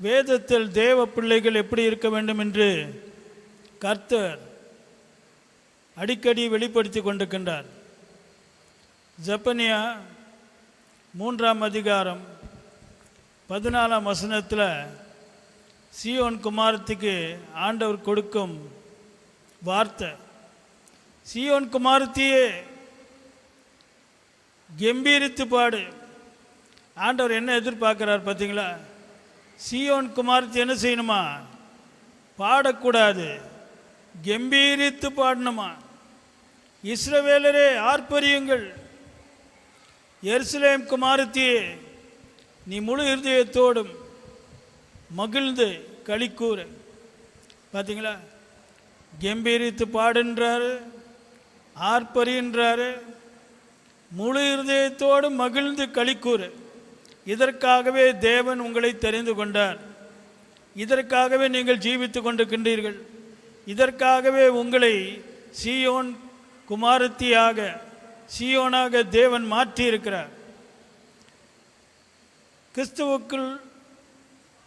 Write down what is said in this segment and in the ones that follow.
வேதத்தில் தேவ பிள்ளைகள் எப்படி இருக்க வேண்டும் என்று கர்த்தர் அடிக்கடி வெளிப்படுத்தி கொண்டிருக்கின்றார். ஜெபனியா 3ஆம் அதிகாரம் 14ஆம் வசனத்தில் சீயோன் குமாரத்திக்கு ஆண்டவர் கொடுக்கும் வார்த்தை, சீயோன் குமாரத்தியே கம்பீரித்து பாடு. ஆண்டவர் என்ன எதிர்பார்க்கிறார் பார்த்தீங்களா? சீயோன் குமாரத்தி என்ன செய்யணுமா? பாடக்கூடாது, கம்பீரித்து பாடணுமா. இஸ்ரவேலரே ஆர்ப்பரியுங்கள், எருசலேம் குமாரத்தியே நீ முழு இருதயத்தோடும் மகிழ்ந்து களிக்கூற. பார்த்தீங்களா? கம்பீரித்து பாடுன்றாரு, ஆர்ப்பரின்றாரு, முழு இருதயத்தோடு மகிழ்ந்து களிக்கூற. இதற்காகவே தேவன் உங்களை தெரிந்து கொண்டார். இதற்காகவே நீங்கள் ஜீவித்து கொண்டிருக்கின்றீர்கள். இதற்காகவே உங்களை சீயோன் குமாரத்தியாக, சீயோனாக தேவன் மாற்றி இருக்கிறார். கிறிஸ்துவுக்குள்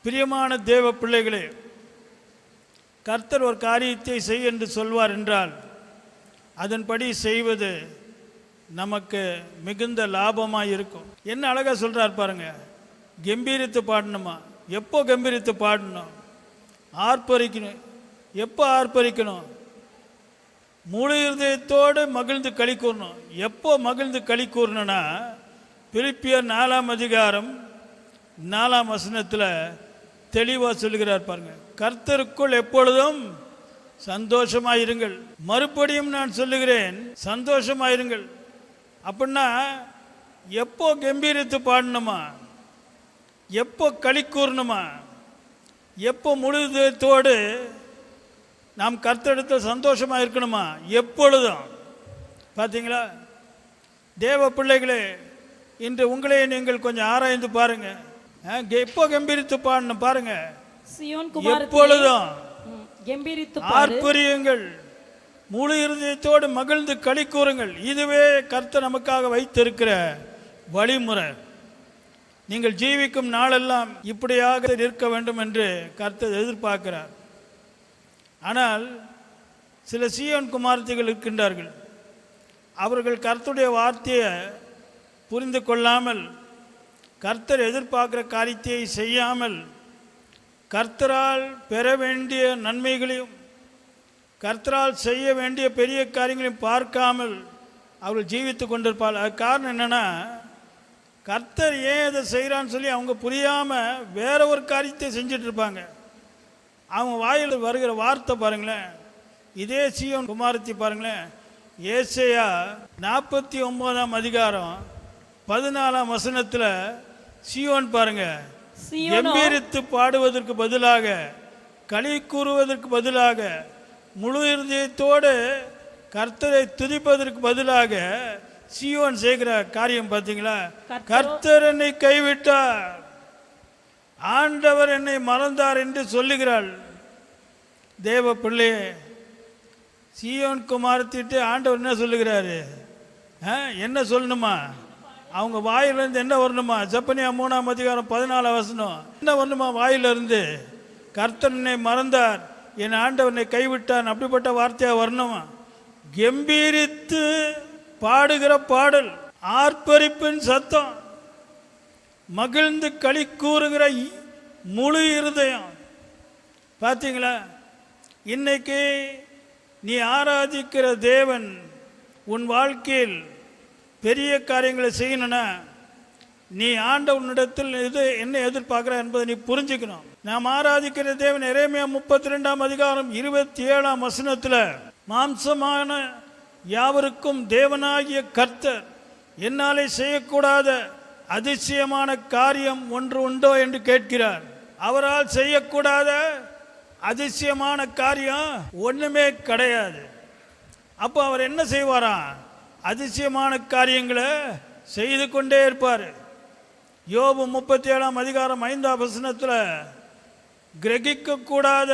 பிரியமான தேவ பிள்ளைகளே, கர்த்தர் ஒரு காரியத்தை செய் என்று சொல்வார் என்றால் அதன்படி செய்வது நமக்கு மிகுந்த லாபமாக இருக்கும். என்ன அழகாக சொல்கிறார் பாருங்க, கம்பீரித்து பாடணுமா. எப்போ கம்பீரித்து பாடணும்? ஆர்ப்பரிக்கணும். எப்போ ஆர்ப்பரிக்கணும்? முழு இருதயத்தோடு மகிழ்ந்து களி கூறணும். எப்போ மகிழ்ந்து களி கூறணும்னா, பிலிப்பியர் 4ஆம் அதிகாரம் 4ஆம் வசனத்தில் தெளிவாக சொல்லுகிறார் பாருங்க, கர்த்தருக்குள் எப்பொழுதும் சந்தோஷமாயிருங்கள். மறுபடியும் நான் சொல்லுகிறேன், சந்தோஷமாயிருங்கள். அப்படின்னா எப்போ கம்பீரித்து பாடணுமா? எப்போ களி கூறணுமா? எப்போ முழுதத்தோடு நாம் கர்த்தரிடத்தில் சந்தோஷமாக இருக்கணுமா? எப்பொழுதும். பார்த்தீங்களா? தேவ பிள்ளைகளே, இன்று உங்களே நீங்கள் கொஞ்சம் ஆராய்ந்து பாருங்க. எப்போ கம்பீரித்து பாடணும் பாருங்க. எப்பொழுதும் ஆர்ப்பரியுங்கள், முழு இருதயத்தோடு மகிழ்ந்து களி கூறுங்கள். இதுவே கர்த்தர் நமக்காக வைத்திருக்கிற வழிமுறை. நீங்கள் ஜீவிக்கும் நாளெல்லாம் இப்படியாக இருக்க வேண்டும் என்று கர்த்தர் எதிர்பார்க்கிறார். ஆனால் சில சீயோன் குமாரத்திகள் இருக்கின்றார்கள். அவர்கள் கர்த்தருடைய வார்த்தையை புரிந்து கொள்ளாமல், கர்த்தர் எதிர்பார்க்கிற காரியத்தை செய்யாமல், கர்த்தரால் பெற வேண்டிய நன்மைகளையும் கர்த்தரால் செய்ய வேண்டிய பெரிய காரியங்களையும் பார்க்காமல் அவர்கள் ஜீவித்து கொண்டிருப்பார்கள். அது காரணம் என்னென்னா, கர்த்தர் ஏன் இதை செய்கிறான்னு சொல்லி அவங்க புரியாமல் வேற ஒரு காரியத்தை செஞ்சுட்டு இருப்பாங்க. அவங்க வாயில் வருகிற வார்த்தை பாருங்களேன். இதே சீயோன் குமாரத்தி பாருங்களேன், ஏசாயா 49ஆம் அதிகாரம் 14ஆம் வசனத்தில் சீயோன் பாருங்க, கம்பீரித்து பாடுவதற்கு பதிலாக, களி கூறுவதற்கு பதிலாக, முழு இருதயத்தோடு கர்த்தரை துதிப்பதற்கு பதிலாக சீயோன் செய்கிற காரியம் பார்த்தீங்களா? கர்த்தர் என்னை கைவிட்டார், ஆண்டவர் என்னை மறந்தார் என்று சொல்லுகிறாள். தேவ பிள்ளையே, சீயோன் குமாரத்திட்டு ஆண்டவர் என்ன சொல்லுகிறாரு? என்ன சொல்லணுமா? அவங்க வாயிலிருந்து என்ன வரணுமா? ஜெபனியா 3ஆம் அதிகாரம் 14ஆம் வசனம் என்ன வரணுமா? வாயிலிருந்து கர்த்தர் என்னை மறந்தார், என் ஆண்டவனை கைவிட்டான், அப்படிப்பட்ட வார்த்தையாக வரணுமா? கம்பீரித்து பாடுகிற பாடல், ஆர்ப்பரிப்பின் சத்தம், மகிழ்ந்து களி கூறுகிற முழு இருதயம். பார்த்தீங்களா? இன்னைக்கு நீ ஆராதிக்கிற தேவன் உன் வாழ்க்கையில் பெரிய காரியங்களை செய்யணும்னா நீ ஆண்டவனிடத்தில் இது என்ன எதிர்பார்க்கிற என்பதை நீ புரிஞ்சுக்கணும். நாம் ஆராதிக்கிற தேவன் எரேமியா 32ஆம் அதிகாரம் 27ஆம் வசனத்தில், மாம்சமான யாவருக்கும் தேவனாகிய கர்த்தர் என்னாலே செய்யக்கூடாத அதிசயமான காரியம் ஒன்று உண்டோ என்று கேட்கிறார். அவரால் செய்யக்கூடாத அதிசயமான காரியம் ஒன்றுமே கிடையாது. அப்போ அவர் என்ன செய்வாராம்? அதிசயமான காரியங்களை செய்து கொண்டே இருப்பார். யோபு 37ஆம் அதிகாரம் 5ஆம் வசனத்தில், கிரகிக்கக்கூடாத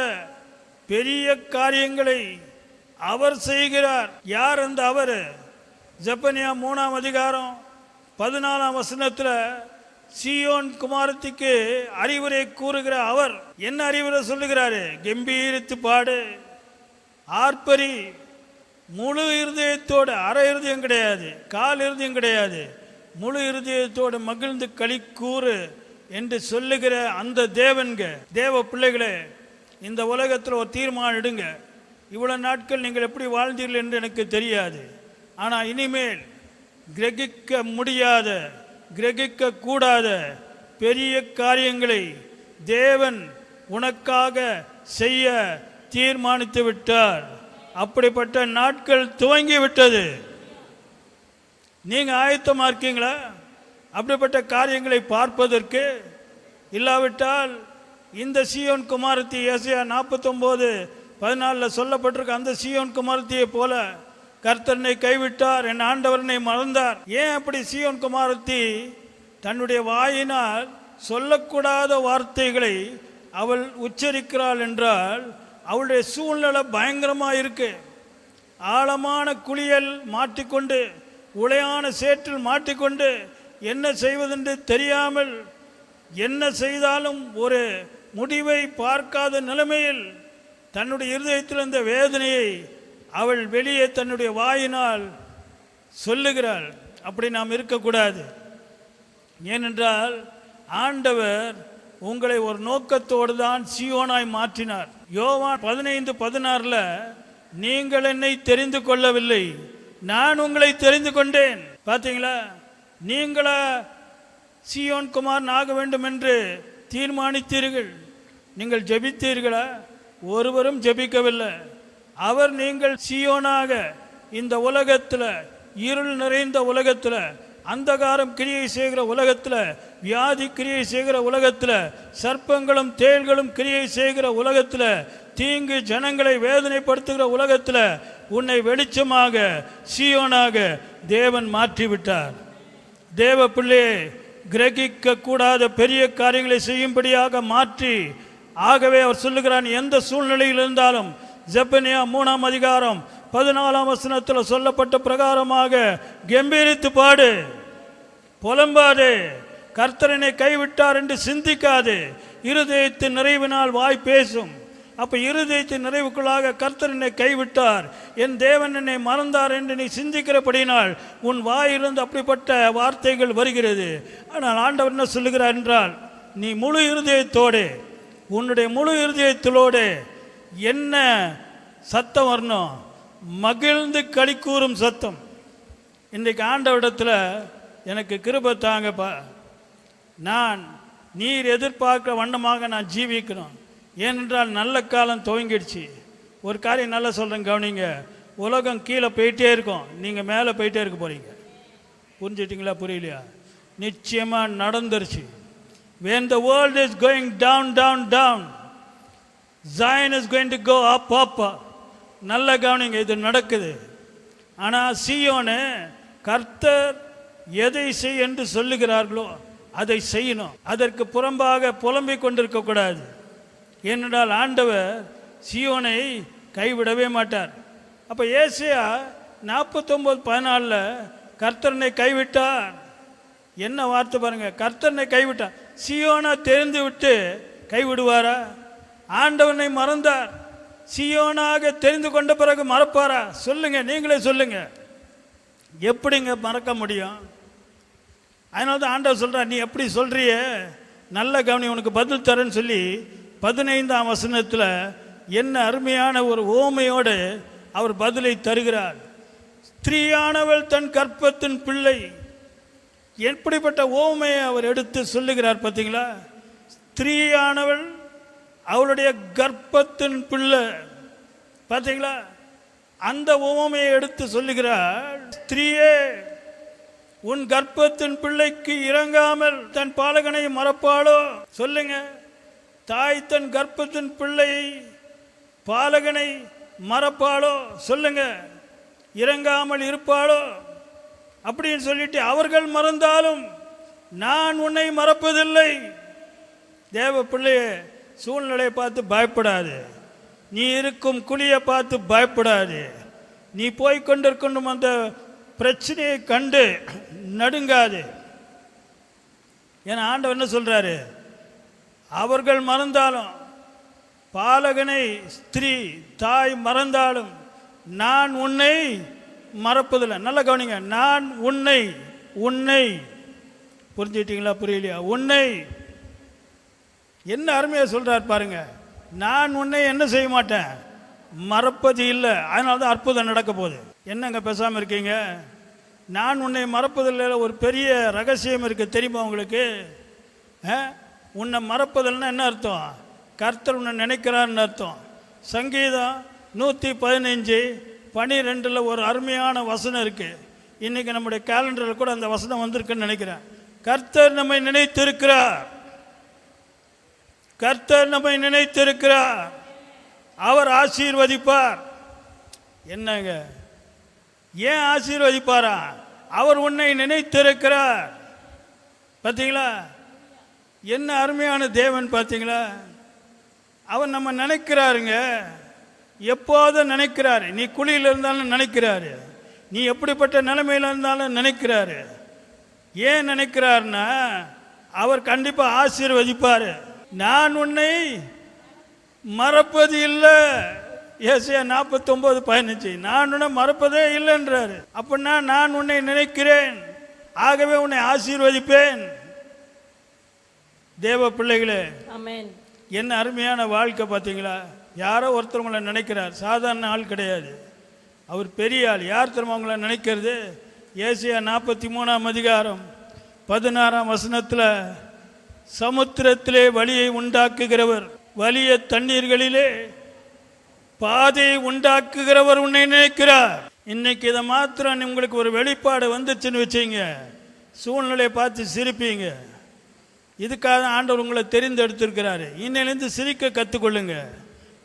பெரிய காரியங்களை அவர் செய்கிறார். யார் அந்த அவர்? ஜெபனியா 3ஆம் அதிகாரம் 14ஆம் வசனத்தில் சீயோன் குமாரத்திக்கு அறிவுரை கூறுகிற அவர் என்ன அறிவுரை சொல்லுகிறாரு? கம்பீரித்து பாடு, ஆர்ப்பரி, முழு இருதயத்தோடு, அரை இருதயம் கிடையாது, கால் இருதயம் கிடையாது, முழு இருதயத்தோடு மகிழ்ந்து களி கூறு என்று சொல்லுகிற அந்த தேவன்க. தேவ பிள்ளைகளே, இந்த உலகத்தில் ஒரு தீர்மானம் எடுங்க. இவ்வளவு நாட்கள் நீங்கள் எப்படி வாழ்ந்தீர்கள் என்று எனக்கு தெரியாது. ஆனால் இனிமேல் கிரகிக்க முடியாத, கிரகிக்க கூடாத பெரிய காரியங்களை தேவன் உனக்காக செய்ய தீர்மானித்து விட்டார். அப்படிப்பட்ட நாட்கள் துவங்கி விட்டது. நீங்க ஆயத்தமா இருக்கீங்களா அப்படிப்பட்ட காரியங்களை பார்ப்பதற்கு? இல்லாவிட்டால் இந்த சீயோன் குமாரத்தி, ஏசாயா 49:14 சொல்லப்பட்டிருக்க அந்த சீயோன் குமாரத்தியை போல கர்த்தனை கைவிட்டார், என் ஆண்டவரனை மறந்தார். ஏன் அப்படி சீயோன் குமாரத்தி தன்னுடைய வாயினால் சொல்லக்கூடாத வார்த்தைகளை அவள் உச்சரிக்கிறாள் என்றால் அவளுடைய சூழ்நிலை பயங்கரமாக இருக்கு. ஆழமான குளியல் மாட்டிக்கொண்டு, உளையான சேற்றில் மாட்டிக்கொண்டு, என்ன செய்வதென்று தெரியாமல், என்ன செய்தாலும் ஒரு முடிவை பார்க்காத நிலைமையில் தன்னுடைய இருதயத்தில் இந்த வேதனையை அவள் வெளியே தன்னுடைய வாயினால் சொல்லுகிறாள். அப்படி நாம் இருக்கக்கூடாது. ஏனென்றால் ஆண்டவர் உங்களை ஒரு நோக்கத்தோடு தான் சீயோனாய் மாற்றினார். யோவான் 15:16 நீங்கள் என்னை தெரிந்து கொள்ளவில்லை, நான் உங்களை தெரிந்து கொண்டேன். பார்த்தீங்களா? நீங்களா சீயோன் குமாரன் ஆக வேண்டும் என்று தீர்மானித்தீர்கள்? நீங்கள் ஜெபித்தீர்களா? ஒருவரும் ஜெபிக்கவில்லை. அவர் நீங்கள் சீயோனாக இந்த உலகத்தில், இருள் நிறைந்த உலகத்தில், அந்தகாரம் கிரியை செய்கிற உலகத்தில், வியாதி கிரியை செய்கிற உலகத்தில், சர்ப்பங்களும் தேள்களும் கிரியை செய்கிற உலகத்தில், தீங்கு ஜனங்களை வேதனைப்படுத்துகிற உலகத்தில் உன்னை வெளிச்சமாக சீயோனாக தேவன் மாற்றிவிட்டார். தேவ பிள்ளையே, கிரகிக்க கூடாத பெரிய காரியங்களை செய்யும்படியாக மாற்றி, ஆகவே அவர் சொல்லுகிறான், எந்த சூழ்நிலையில் இருந்தாலும் ஜெபனியா 3:14 சொல்லப்பட்ட பிரகாரமாக கம்பீரித்து பாடு, புலம்பாது, கர்த்தரனை கைவிட்டார் என்று சிந்திக்காது. இருதயத்தின் நிறைவினால் வாய் பேசும். அப்போ இருதயத்தின் நிறைவுக்குள்ளாக கர்த்தரனை கைவிட்டார், என் தேவன் என்னை மறந்தார் என்று நீ சிந்திக்கிறபடினால் உன் வாயிலிருந்து அப்படிப்பட்ட வார்த்தைகள் வருகிறது. ஆனால் ஆண்டவர் என்ன சொல்லுகிறார் என்றால், நீ முழு இருதயத்தோடு, உன்னுடைய முழு இருதயத்திலோடு என்ன சத்தம் வரணும்? மகிழ்ந்து களி கூறும் சத்தம். இன்றைக்கு ஆண்டவரிடத்தில் எனக்கு கிருபை தாங்கப்பா, நான் நீர் எதிர்பார்க்கிற வண்ணமாக நான் ஜீவிக்கணும். ஏனென்றால் நல்ல காலம் துவங்கிடுச்சு. ஒரு காரியம் நல்லா சொல்கிறேன், கவனிங்க. உலகம் கீழே போயிட்டே இருக்கும், நீங்கள் மேலே போயிட்டே இருக்க போகிறீங்க. புரிஞ்சுட்டிங்களா? புரியலையா? நிச்சயமாக நடந்துருச்சு. When the world is going down, down, down, Zion is going to go up, up. நல்ல கவனிங்க, இது நடக்குது. ஆனால் சீயோனு கர்த்தர் எதை செய் என்று சொல்லுகிறார்களோ அதை செய்யணும். அதற்கு புறம்பாக புலம்பிக் கொண்டிருக்கக்கூடாது. ஏனென்றால் ஆண்டவர் சீயோனை கைவிடவே மாட்டார். அப்போ ஏசாயா 49:14 கர்த்தரனை கைவிட்டார். என்ன வார்த்தை பாருங்க, கர்த்தரனை கைவிட்டார். சீயோனை தெரிந்து விட்டு கைவிடுவாரா? ஆண்டவனை மறந்தார், சீயோனாக தெரிந்து கொண்ட பிறகு மறப்பாரா? சொல்லுங்க, நீங்களே சொல்லுங்க. எப்படிங்க மறக்க முடியும்? அதனால தான் ஆண்டவர் சொல்கிறார், நீ எப்படி சொல்றிய, நல்ல கவனி, உனக்கு பதில் தரேன்னு சொல்லி 15ஆம் வசனத்தில் என்ன அருமையான ஒரு ஓமையோடு அவர் பதிலை தருகிறார். ஸ்திரீயானவள் தன் கற்பத்தின் பிள்ளை. எப்படிப்பட்ட ஓமையை அவர் எடுத்து சொல்லுகிறார் பார்த்தீங்களா? ஸ்திரீயானவள் அவளுடைய கர்ப்பத்தின் பிள்ளை. பார்த்தீங்களா? அந்த ஓமையை எடுத்து சொல்லுகிறார். ஸ்திரீயே, உன் கர்ப்பத்தின் பிள்ளைக்கு இறங்காமல் தன் பாலகனை மறப்பாளோ? சொல்லுங்க. தாய் தன் கர்ப்பத்தின் பிள்ளை பாலகனை மறப்பாளோ? சொல்லுங்க. இறங்காமல் இருப்பாளோ? அப்படின்னு சொல்லிட்டு அவர்கள் மறந்தாலும் நான் உன்னை மறப்பதில்லை. தேவ பிள்ளையே, சூழ்நிலையை பார்த்து பயப்படாது. நீ இருக்கும் குழியை பார்த்து பயப்படாது. நீ போய்கொண்டிருக்கணும் அந்த பிரச்சனையை கண்டு நடுங்காது. ஏன்னா ஆண்டவர் என்ன சொல்றாரு, அவர்கள் மறந்தாலும், பாலகனை ஸ்திரீ தாய் மறந்தாலும் நான் உன்னை மறப்பதில்லை. நல்லா கவனிங்க, நான் உன்னை, உன்னை புரிஞ்சுட்டீங்களா புரியலையா? உன்னை என்ன அருமையா சொல்றார் பாருங்க. நான் உன்னை என்ன செய்ய மாட்டேன், மறப்பது இல்லை. அதனால தான் அற்புதம் நடக்க போகுது. என்னங்க பேசாமல் இருக்கீங்க? நான் உன்னை மறப்பதில்லை. ஒரு பெரிய ரகசியம் இருக்குது தெரியுமா உங்களுக்கு? உன்னை மறப்பதில்லைன்னா என்ன அர்த்தம்? கர்த்தர் உன்னை நினைக்கிறான்னு அர்த்தம். சங்கீதம் 115:12 ஒரு அருமையான வசனம் இருக்குது. இன்றைக்கி நம்முடைய கேலண்டரில் கூட அந்த வசனம் வந்திருக்குன்னு நினைக்கிறேன். கர்த்தர் நம்மை நினைத்திருக்கிறார், கர்த்தர் நம்மை நினைத்திருக்கிறார், அவர் ஆசீர்வதிப்பார். என்னங்க, ஏன் ஆசீர்வதிப்பாரா? அவர் உன்னை நினைத்திருக்கிறார். பார்த்தீங்களா என்ன அருமையான தேவன் பார்த்தீங்களா? அவர் நம்ம நினைக்கிறாருங்க, எப்போதும் நினைக்கிறாரு. நீ குழியில் இருந்தாலும் நினைக்கிறாரு, நீ எப்படிப்பட்ட நிலைமையில் இருந்தாலும் நினைக்கிறாரு. ஏன் நினைக்கிறாருன்னா அவர் கண்டிப்பாக ஆசீர்வதிப்பார். நான் உன்னை மறப்பது இல்லை. ஏசாயா 49:15 நான் உன்னை மறப்பதே இல்லைன்றாரு. அப்படின்னா நான் உன்னை நினைக்கிறேன், ஆகவே உன்னை ஆசீர்வதிப்பேன். தேவ பிள்ளைகளே, என்ன அருமையான வாழ்க்கை பார்த்தீங்களா? யாரோ ஒருத்தர் உங்களை நினைக்கிறார், சாதாரண ஆள் கிடையாது, அவர் பெரிய ஆள். யார் தெரியுமா உங்களை நினைக்கிறது? ஏசாயா 43:16 சமுத்திரத்திலே வழியை உண்டாக்குகிறவர், வலிய தண்ணீர்களிலே பாதையை உண்டாக்குகிறவர் உன்னை நினைக்கிறார். இன்னைக்கு இதை மாத்திரம் உங்களுக்கு ஒரு வெளிப்பாடு வந்துச்சுன்னு வச்சுங்க, சூழ்நிலையை பார்த்து சிரிப்பீங்க. இதுக்காக ஆண்டவர் உங்களை தெரிந்தெடுத்திருக்கிறாரு. இன்னிலிருந்து சிரிக்க கற்றுக்கொள்ளுங்க,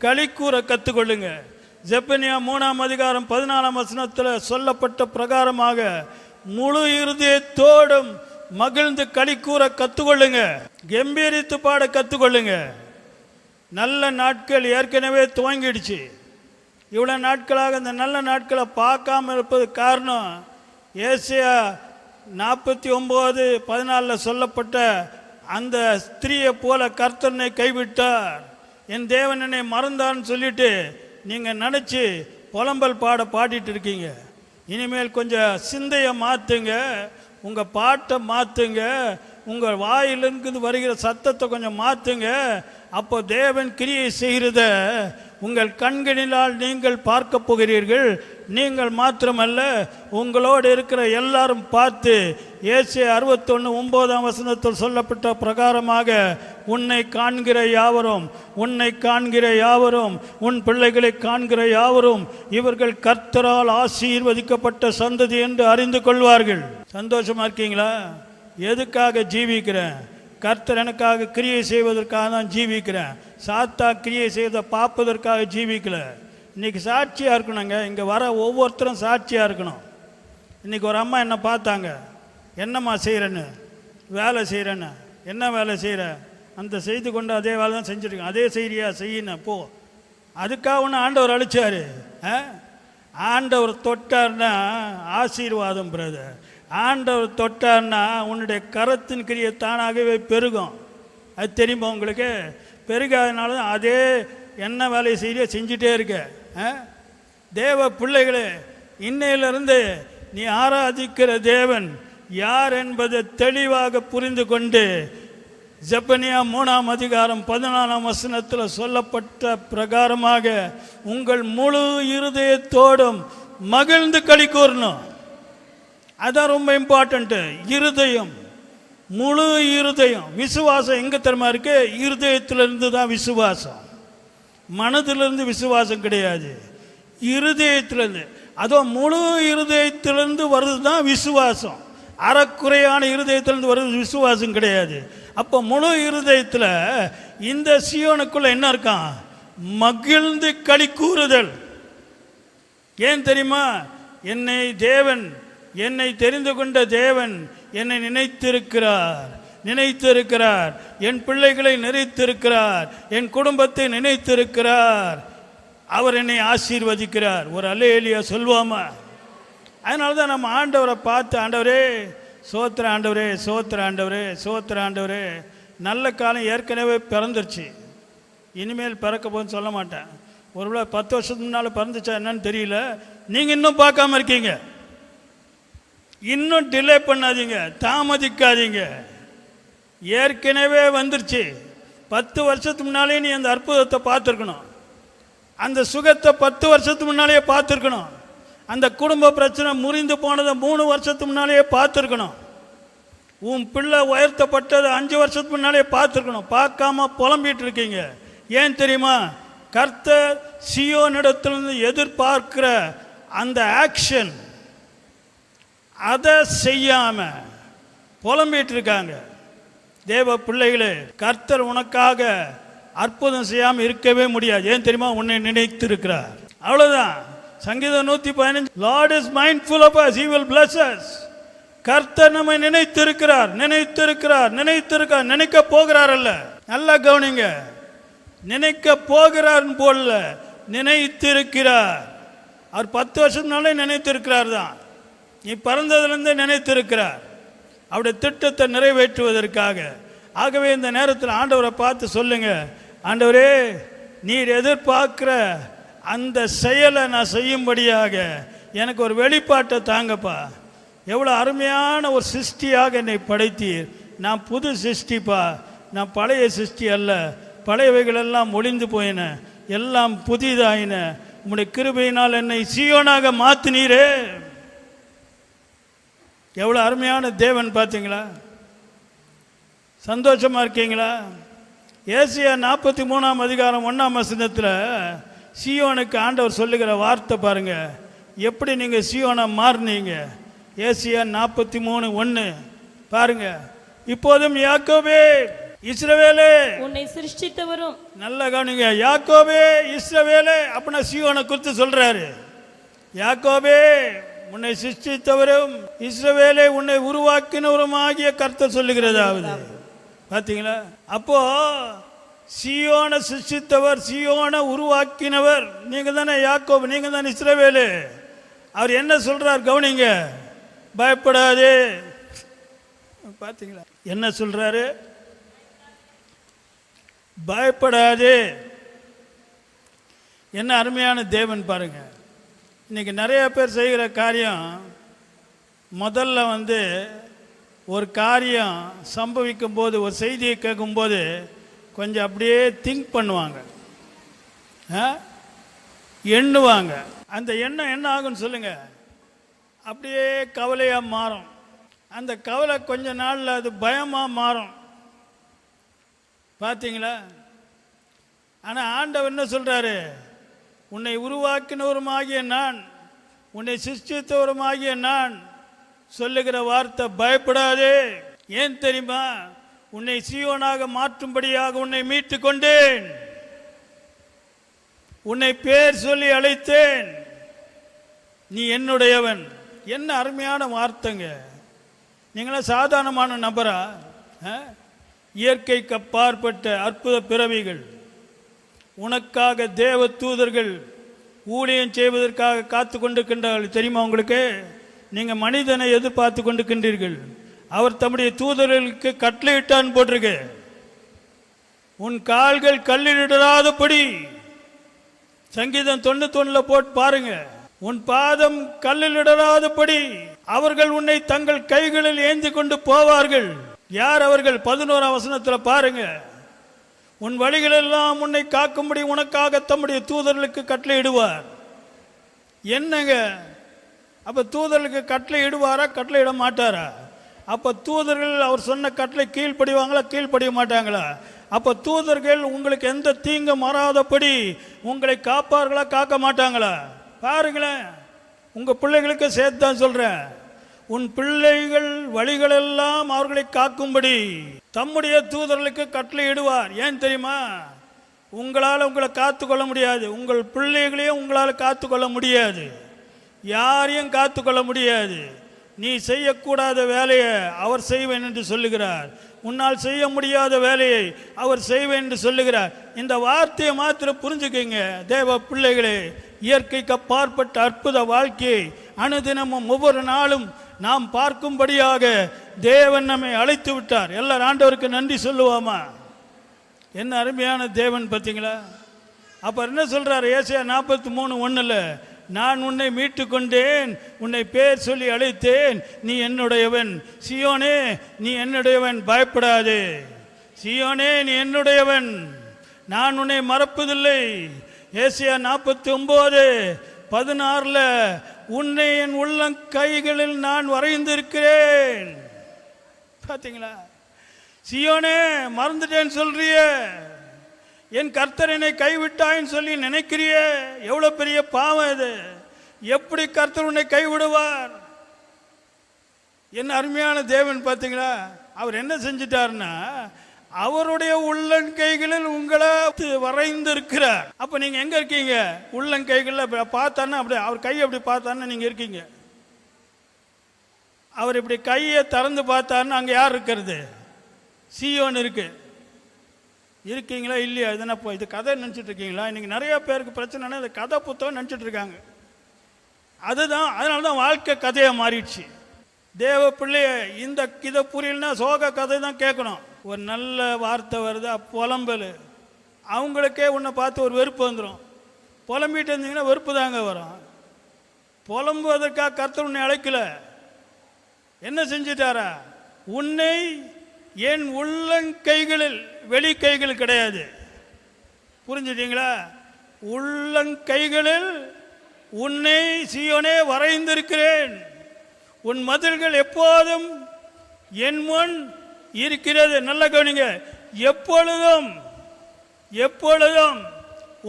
களி கூற கற்றுக்கொள்ளுங்க. ஜெபனியா 3:14 சொல்லப்பட்ட பிரகாரமாக முழு இருதயத்தோடும் மகிழ்ந்து களி கூற கற்றுக்கொள்ளுங்க, கம்பீரித்து பாட கற்றுக்கொள்ளுங்க. நல்ல நாட்கள் ஏற்கனவே துவங்கிடுச்சு. இவ்வளோ நாட்களாக இந்த நல்ல நாட்களை பார்க்காம இருப்பது காரணம், ஏசாயா 49:14 சொல்லப்பட்ட அந்த ஸ்திரீயை போல கர்த்தனை கைவிட்டார், என் தேவன் என்னை மறந்தான்னு சொல்லிட்டு நீங்கள் நினச்சி புலம்பல் பாடிட்டு இருக்கீங்க. இனிமேல் கொஞ்சம் சிந்தையை மாற்றுங்க, உங்கள் பாட்டை மாற்றுங்க, உங்கள் வாயிலிருந்து வருகிற சத்தத்தை கொஞ்சம் மாற்றுங்க. அப்போ தேவன் கிரியை செய்கிறத உங்கள் கண்களினால் நீங்கள் பார்க்க போகிறீர்கள். நீங்கள் மாத்திரமல்ல, உங்களோடு இருக்கிற எல்லாரும் பார்த்து ஏசாயா 61:9 சொல்லப்பட்ட பிரகாரமாக உன்னை காண்கிற யாவரும், உன்னை காண்கிற யாவரும், உன் பிள்ளைகளை காண்கிற யாவரும் இவர்கள் கர்த்தரால் ஆசீர்வதிக்கப்பட்ட சந்ததி என்று அறிந்து கொள்வார்கள். சந்தோஷமா இருக்கீங்களா? எதுக்காக ஜீவிக்கிறேன்? கர்த்தர் எனக்காக கிரியை செய்வதற்காக தான் ஜீவிக்கிறேன். சாத்தா கிரியை செய்வதை பார்ப்பதற்காக ஜீவிக்கல. இன்றைக்கி சாட்சியாக இருக்கணுங்க. இங்கே வர ஒவ்வொருத்தரும் சாட்சியாக இருக்கணும். இன்றைக்கி ஒரு அம்மா என்னை பார்த்தாங்க, என்னம்மா செய்கிறேன்னு, வேலை செய்கிறேன்னு. என்ன வேலை செய்கிற? அந்த செய்து கொண்டு அதே வேலை தான் செஞ்சுருக்கேன். அதே செய்கிறியா? செய்யின போ. அதுக்காக ஒன்று ஆண்டவர் அழிச்சார். ஆண்டவர் தொட்டார்னா ஆசீர்வாதம் பிரதர். ஆண்டவர் தொட்டார்னா உன்னுடைய கரத்தின் கிரியை தானாகவே பெருகும். அது தெரியுமா உங்களுக்கு? பெருகாதனால தான் அதே என்ன வேலையை செய்ய செஞ்சுட்டே இருக்க. தேவ பிள்ளைகளே, இன்னையிலிருந்து நீ ஆராதிக்கிற தேவன் யார் என்பதை தெளிவாக புரிந்து கொண்டு ஜெபனியா 3:14 சொல்லப்பட்ட பிரகாரமாக உங்கள் முழு இருதயத்தோடும் மகிழ்ந்து களி கூறணும். அதான் ரொம்ப இம்பார்ட்டண்ட்டு. இருதயம், முழு இருதயம். விசுவாசம் எங்கே தெரியுமா இருக்கு? இருதயத்திலிருந்து தான் விசுவாசம். மனதிலிருந்து விசுவாசம் கிடையாது, இருதயத்திலிருந்து. அதுவும் முழு இருதயத்திலிருந்து வருது தான் விசுவாசம். அறக்குறையான இருதயத்திலிருந்து வருது விசுவாசம் கிடையாது. அப்போ முழு இருதயத்தில் இந்த சியோனுக்குள்ள என்ன இருக்கான்? மகிழ்ந்து களி கூறுதல். ஏன் தெரியுமா? என்னை தெரிந்து கொண்ட தேவன் என்னை நினைத்திருக்கிறார், என் பிள்ளைகளை நினைத்திருக்கிறார், என் குடும்பத்தை நினைத்திருக்கிறார், அவர் என்னை ஆசீர்வதிக்கிறார். ஒரு அல்லேலூயா சொல்வாமா? அதனால தான் நம்ம ஆண்டவரை பார்த்து, ஆண்டவரே சோத்திர ஆண்டவரே, சோத்திர ஆண்டவரே, சோத்திர ஆண்டவரே. நல்ல காலம் ஏற்கனவே பிறந்துருச்சு, இனிமேல் பிறக்க போகுதுன்னு சொல்ல மாட்டேன். ஒருவேளை 10 வருஷத்துக்கு முன்னால் பிறந்துச்சா என்னன்னு தெரியல. நீங்கள் இன்னும் பார்க்காம இருக்கீங்க. இன்னும் டிலே பண்ணாதீங்க, தாமதிக்காதீங்க. ஏற்கனவே வந்துருச்சு. 10 வருஷத்துக்கு முன்னாலே நீ அந்த அற்புதத்தை பார்த்துருக்கணும். அந்த சுகத்தை 10 வருஷத்துக்கு முன்னாலேயே பார்த்துருக்கணும். அந்த குடும்ப பிரச்சனை முறிந்து போனதை 3 வருஷத்துக்கு முன்னாலேயே பார்த்துருக்கணும். உன் பிள்ளை உயர்த்தப்பட்டதை 5 வருஷத்துக்கு முன்னாலேயே பார்த்துருக்கணும். பார்க்காம புலம்பிட்டு இருக்கீங்க. ஏன் தெரியுமா? கர்த்தர் சீயோனிடத்திலிருந்து எதிர்பார்க்கிற அந்த ஆக்ஷன், அதை செய்யாம புலம்பிட்டு இருக்காங்க. தேவ பிள்ளைகளே, கர்த்தர் உனக்காக அற்புதம் செய்யாமல் இருக்கவே முடியாது. ஏன் தெரியுமா? உன்னை நினைத்து இருக்கிறார், அவ்வளவுதான். சங்கீதம் 115, Lord is mindful of us, he will bless us. கர்த்தர் நம்மை நினைத்திருக்கிறார், நினைத்திருக்கிறார், நினைத்திருக்கிறார். நினைக்க போகிறார் அல்ல, நல்லா கவனிங்க. நினைக்க போகிறார் போல, நினைத்திருக்கிறார். அவர் 10 வருஷத்துனாலே நினைத்திருக்கிறார் தான். நீ பிறந்ததுலேருந்தே நினைத்திருக்கிறார் அவருடைய திட்டத்தை நிறைவேற்றுவதற்காக. ஆகவே இந்த நேரத்தில் ஆண்டவரை பார்த்து சொல்லுங்க, ஆண்டவரே, நீர் எதிர்பார்க்கிற அந்த செயலை நான் செய்யும்படியாக எனக்கு ஒரு வெளிப்பாட்டை தாங்கப்பா. எவ்வளோ அருமையான ஒரு சிருஷ்டியாக என்னை படைத்தீர். நான் புது சிருஷ்டிப்பா, நான் பழைய சிருஷ்டி அல்ல. பழையவைகளெல்லாம் ஒளிந்து போயின, எல்லாம் புதிதாயின. உம்முடைய கிருபையினால் என்னை சீயோனாக மாற்றினீரே. எவ்வளோ அருமையான தேவன் பார்த்தீங்களா? சந்தோஷமாக இருக்கீங்களா? ஏசியா 43ஆம் அதிகாரம் 1ஆம் வசனத்தில் சீயோனுக்கு ஆண்டவர் சொல்லுகிற வார்த்தை பாருங்க. எப்படி நீங்கள் சீயோனை மாறினீங்க? ஏசியா 43:1 பாருங்க. இப்போதும் யாக்கோபே, இஸ்ரவேலே, உன்னை சிருஷ்டித்தவரும். நல்லா கவனிங்க. யாக்கோபே, இஸ்ரவேலே அப்படின்னா சீயோனை குறித்து சொல்றாரு. யாக்கோபே, உன்னை சிருஷ்டித்தவரும், இஸ்ரவேலே, உன்னை உருவாக்கினவரும் ஆகிய கர்த்தர் சொல்லுகிறதாவது. பார்த்தீங்களா? அப்போ சீயோனை சிருஷ்டித்தவர், சீயோனை உருவாக்கினவர் நீங்க தானே யாக்கோபு, நீங்க தானே இஸ்ரவேலு. அவர் என்ன சொல்றார் கவனிங்க. பயப்படாதே. பார்த்தீங்களா என்ன சொல்றாரு? பயப்படாதே. என்ன அருமையான தேவன் பாருங்க. இன்னைக்கு நிறைய பேர் செய்கிற காரியம், முதல்ல ஒரு காரியம் சம்பவிக்கும் போது, ஒரு செய்தியை கேட்கும்போது கொஞ்சம் அப்படியே திங்க் பண்ணுவாங்க, எண்ணுவாங்க. அந்த எண்ணம் என்ன ஆகுன்னு சொல்லுங்க, அப்படியே கவலையாக மாறும். அந்த கவலை கொஞ்ச நாளில் அது பயமாக மாறும். பார்த்தீங்களா? ஆனால் ஆண்டவர் என்ன சொல்கிறாரு? உன்னை உருவாக்கினவருமாகிய நான், உன்னை சிருஷ்டித்தவருமாகிய நான் சொல்லுகிற வார்த்தை பயப்படாதே. ஏன் தெரியுமா? உன்னை சீயோனாக மாற்றும்படியாக உன்னை மீட்டு கொண்டேன், உன்னை பேர் சொல்லி அழைத்தேன், நீ என்னுடையவன். என்ன அருமையான வார்த்தைங்க. நீங்களாம் சாதாரணமான நபரா? இயற்கைக்கு அப்பாற்பட்ட அற்புத பிறவிகள். உனக்காக தேவ தூதர்கள் ஊழியம் செய்வதற்காக காத்து கொண்டிருக்கின்றார்கள். தெரியுமா உங்களுக்கு? நீங்கள் மனிதனை எதிர்பார்த்து கொண்டிருக்கின்றீர்கள். அவர் தம்முடைய தூதர்களுக்கு கட்டளையிட்டான் போட்டிருக்கு. உன் கால்கள் கல்லிலிடாதபடி. சங்கீதம் 91 போட்டு பாருங்க. உன் பாதம் கல்லிலிடாதபடி அவர்கள் உன்னை தங்கள் கைகளில் ஏந்தி கொண்டு போவார்கள். யார் அவர்கள்? 11ஆம் வசனத்தில் பாருங்க. உன் வழிகளெல்லாம் உன்னை காக்கும்படி உனக்காக தம்முடைய தூதர்களுக்கு கட்டளை இடுவார். என்னங்க அப்ப தூதர்களுக்கு கட்டளை இடுவாரா, கட்டளை இட மாட்டாரா? அப்ப தூதர்கள் அவர் சொன்ன கட்டளை கீழ்ப்படிவாங்களா, கீழ்ப்படிய மாட்டாங்களா? அப்ப தூதர்கள் உங்களுக்கு எந்த தீங்கும் வராதபடி உங்களை காப்பார்களா, காக்க மாட்டாங்களா? பாருங்களேன். உங்க பிள்ளைகளுக்கு சேர்த்து தான் சொல்றேன். உன் பிள்ளைகள் வழிகளெல்லாம் அவர்களை காக்கும்படி தம்முடைய தூதர்களுக்கு கட்டளை இடுவார். ஏன் தெரியுமா? உங்களால் உங்களை காத்து கொள்ள முடியாது, உங்கள் பிள்ளைகளையும் உங்களால் காத்து கொள்ள முடியாது, யாரையும் காத்து கொள்ள முடியாது. நீ செய்யக்கூடாத வேலையை அவர் செய்வேன் என்று சொல்லுகிறார். உன்னால் செய்ய முடியாத வேலையை அவர் செய்வேன் என்று சொல்லுகிறார். இந்த வார்த்தையை மாத்திரம் புரிஞ்சுக்கங்க தேவ பிள்ளைகளே. இயற்கைக்கு அப்பாற்பட்ட அற்புத வாழ்க்கையை அனுதினமும் ஒவ்வொரு நாளும் நாம் பார்க்கும்படியாக தேவன் நம்மை அழைத்து விட்டார். எல்லாரும் ஆண்டவருக்கு நன்றி சொல்லுவோமா? என்ன அருமையான தேவன் பார்த்தீங்களா? அப்போ என்ன சொல்கிறார்? ஏசாயா 43:1, நான் உன்னை மீட்டு கொண்டேன், உன்னை பேர் சொல்லி அழைத்தேன், நீ என்னுடையவன். சீயோனே நீ என்னுடையவன், பயப்படாதே. சீயோனே நீ என்னுடையவன், நான் உன்னை மறப்பதில்லை. ஏசாயா 49:16, உன்னை என் உள்ளங்கைகளில் நான் வரைந்திருக்கிறேன். பார்த்தீங்களா? சீயோனே மறந்துட்டேன்னு சொல்றிய, என் கர்த்தர் என்னை கைவிட்டாயின்னு சொல்லி நினைக்கிறிய, எவ்வளோ பெரிய பாவம் இது. எப்படி கர்த்தர் உன்னை கைவிடுவார்? என்ன அருமையான தேவன் பார்த்தீங்களா? அவர் என்ன செஞ்சிட்டார்னா, அவருடைய உள்ளங்கைகளில் உங்களை வரைந்திருக்கிறார். அப்போ நீங்கள் எங்கே இருக்கீங்க? உள்ளங்கைகளில் பார்த்தான்னா அப்படி அவர் கை அப்படி பார்த்தான்னா நீங்கள் இருக்கீங்க. அவர் இப்படி கையை திறந்து பார்த்தாருன்னா அங்கே யார் இருக்கிறது? சீயோன் இருக்கு. இருக்கீங்களா இல்லையா? இதுனா இது கதை நினச்சிட்டு இருக்கீங்களா? இன்றைக்கி நிறைய பேருக்கு பிரச்சனைனா இந்த கதை புத்தகம் நினச்சிட்டு இருக்காங்க. அதுதான், அதனால தான் வாழ்க்கை கதையாக மாறிடுச்சு. தேவ பிள்ளைய இதை புரியலன்னா சோக கதை தான் கேட்கணும். ஒரு நல்ல வார்த்தை வருதா, புலம்பல், அவங்களுக்கே உன்னை பார்த்து ஒரு வெறுப்பு வந்துடும். புலம்பிட்டு இருந்தீங்கன்னா வெறுப்பு தாங்க வரும். புலம்புவதற்காக கர்த்தர் உன்னை அழைக்கல. என்ன செஞ்சிட்டாரா? உன்னை என் உள்ளங்கைகளில், வெளி கைகள் கிடையாது, புரிஞ்சுட்டீங்களா? உள்ளங்கைகளில் உன்னை சீயோனே வரைந்திருக்கிறேன். உன் மதில்கள் எப்போதும் என் முன் இருக்கிறது. நல்ல கவனிங்க. எப்பொழுதும் எப்பொழுதும்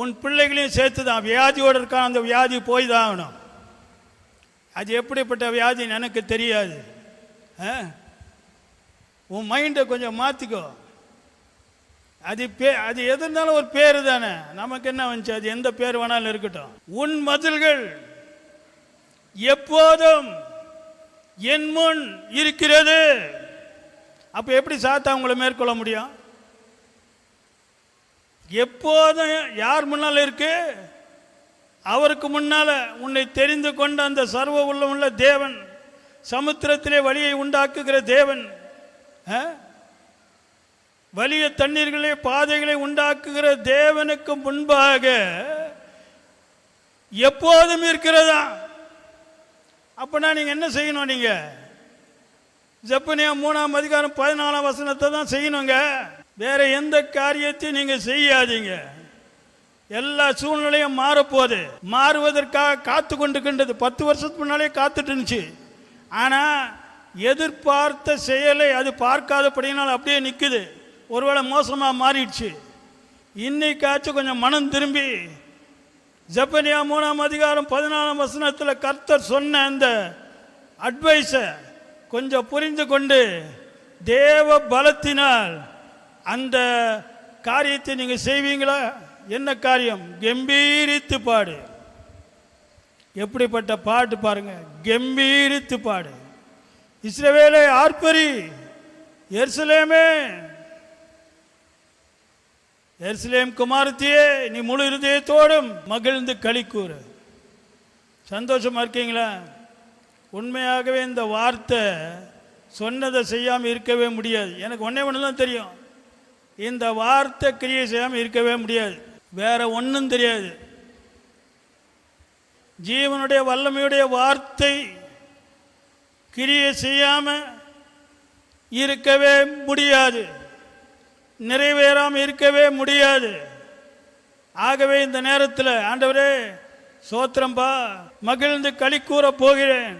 உன் பிள்ளைகளையும் சேர்த்து தான். வியாதியோடு இருக்கான், அந்த வியாதி போய் தான் ஆகணும். அது எப்படிப்பட்ட வியாதின்னு எனக்கு தெரியாது. உன் மைண்டை கொஞ்சம் மாற்றிக்கோ. அது எது இருந்தாலும் ஒரு பேர் தானே, நமக்கு என்ன வந்துச்சு? அது எந்த பேர் வேணாலும் இருக்கட்டும். உன் மதில்கள் எப்போதும் என் முன் இருக்கிறது. அப்போ எப்படி சாத்தா உங்களை மேற்கொள்ள முடியும்? எப்போதும் யார் முன்னால் இருக்கு? அவருக்கு முன்னால உன்னை தெரிந்து கொண்ட அந்த சர்வ உள்ள தேவன், சமுத்திரத்திலே வழியை உண்டாக்குகிற தேவன், வலிய தண்ணீர்களே பாதைகளை உண்டாக்குகிற தேவனுக்கு முன்பாக எப்போதும் இருக்கிறதா? அப்பனா நீங்க என்ன செய்யணும்? நீங்க ஜெபனியா 3:14 தான் செய்யணுங்க. வேற எந்த காரியத்தையும் நீங்க செய்யாதீங்க. எல்லா சூழ்நிலையும் மாறப்போகுது. மாறுவதற்காக காத்து கொண்டிருக்கின்றது. 10 வருஷத்துக்கு முன்னாலே காத்துட்டு இருந்துச்சு. ஆனால் எதிர்பார்த்த செயலை அது பார்க்காதபடினால் அப்படியே நிற்குது. ஒருவேளை மோசமாக மாறிடுச்சு. இன்னைக்காச்சும் கொஞ்சம் மனம் திரும்பி ஜெபனியா 3:14 கர்த்தர் சொன்ன அந்த அட்வைஸை கொஞ்சம் புரிந்து கொண்டு தேவ பலத்தினால் அந்த காரியத்தை நீங்கள் செய்வீங்களா? என்ன காரியம்? கம்பீரித்து பாடு. எப்படிப்பட்ட பாட்டு பாருங்க, கம்பீரித்து பாடு. இஸ்ரவேலே ஆர்ப்பரி, எருசலேமே, எருசலேம் குமாரத்தியே, நீ முழு இருதயத்தோடும் மகிழ்ந்து களி கூறு. சந்தோஷமா இருக்கீங்களா? உண்மையாகவே இந்த வார்த்தை சொன்னதை செய்யாமல் இருக்கவே முடியாது. எனக்கு ஒன்றே ஒன்று தான் தெரியும், இந்த வார்த்தை கிரியை செய்யாமல் இருக்கவே முடியாது. வேற ஒன்றும் தெரியாது. ஜீவனுடைய வல்லமையுடைய வார்த்தை கிரியை செய்யாமல் இருக்கவே முடியாது, நிறைவேறாமல் இருக்கவே முடியாது. ஆகவே இந்த நேரத்தில் ஆண்டவரே சோத்திரம்பா, மகிழ்ந்து களி கூற போகிறேன்,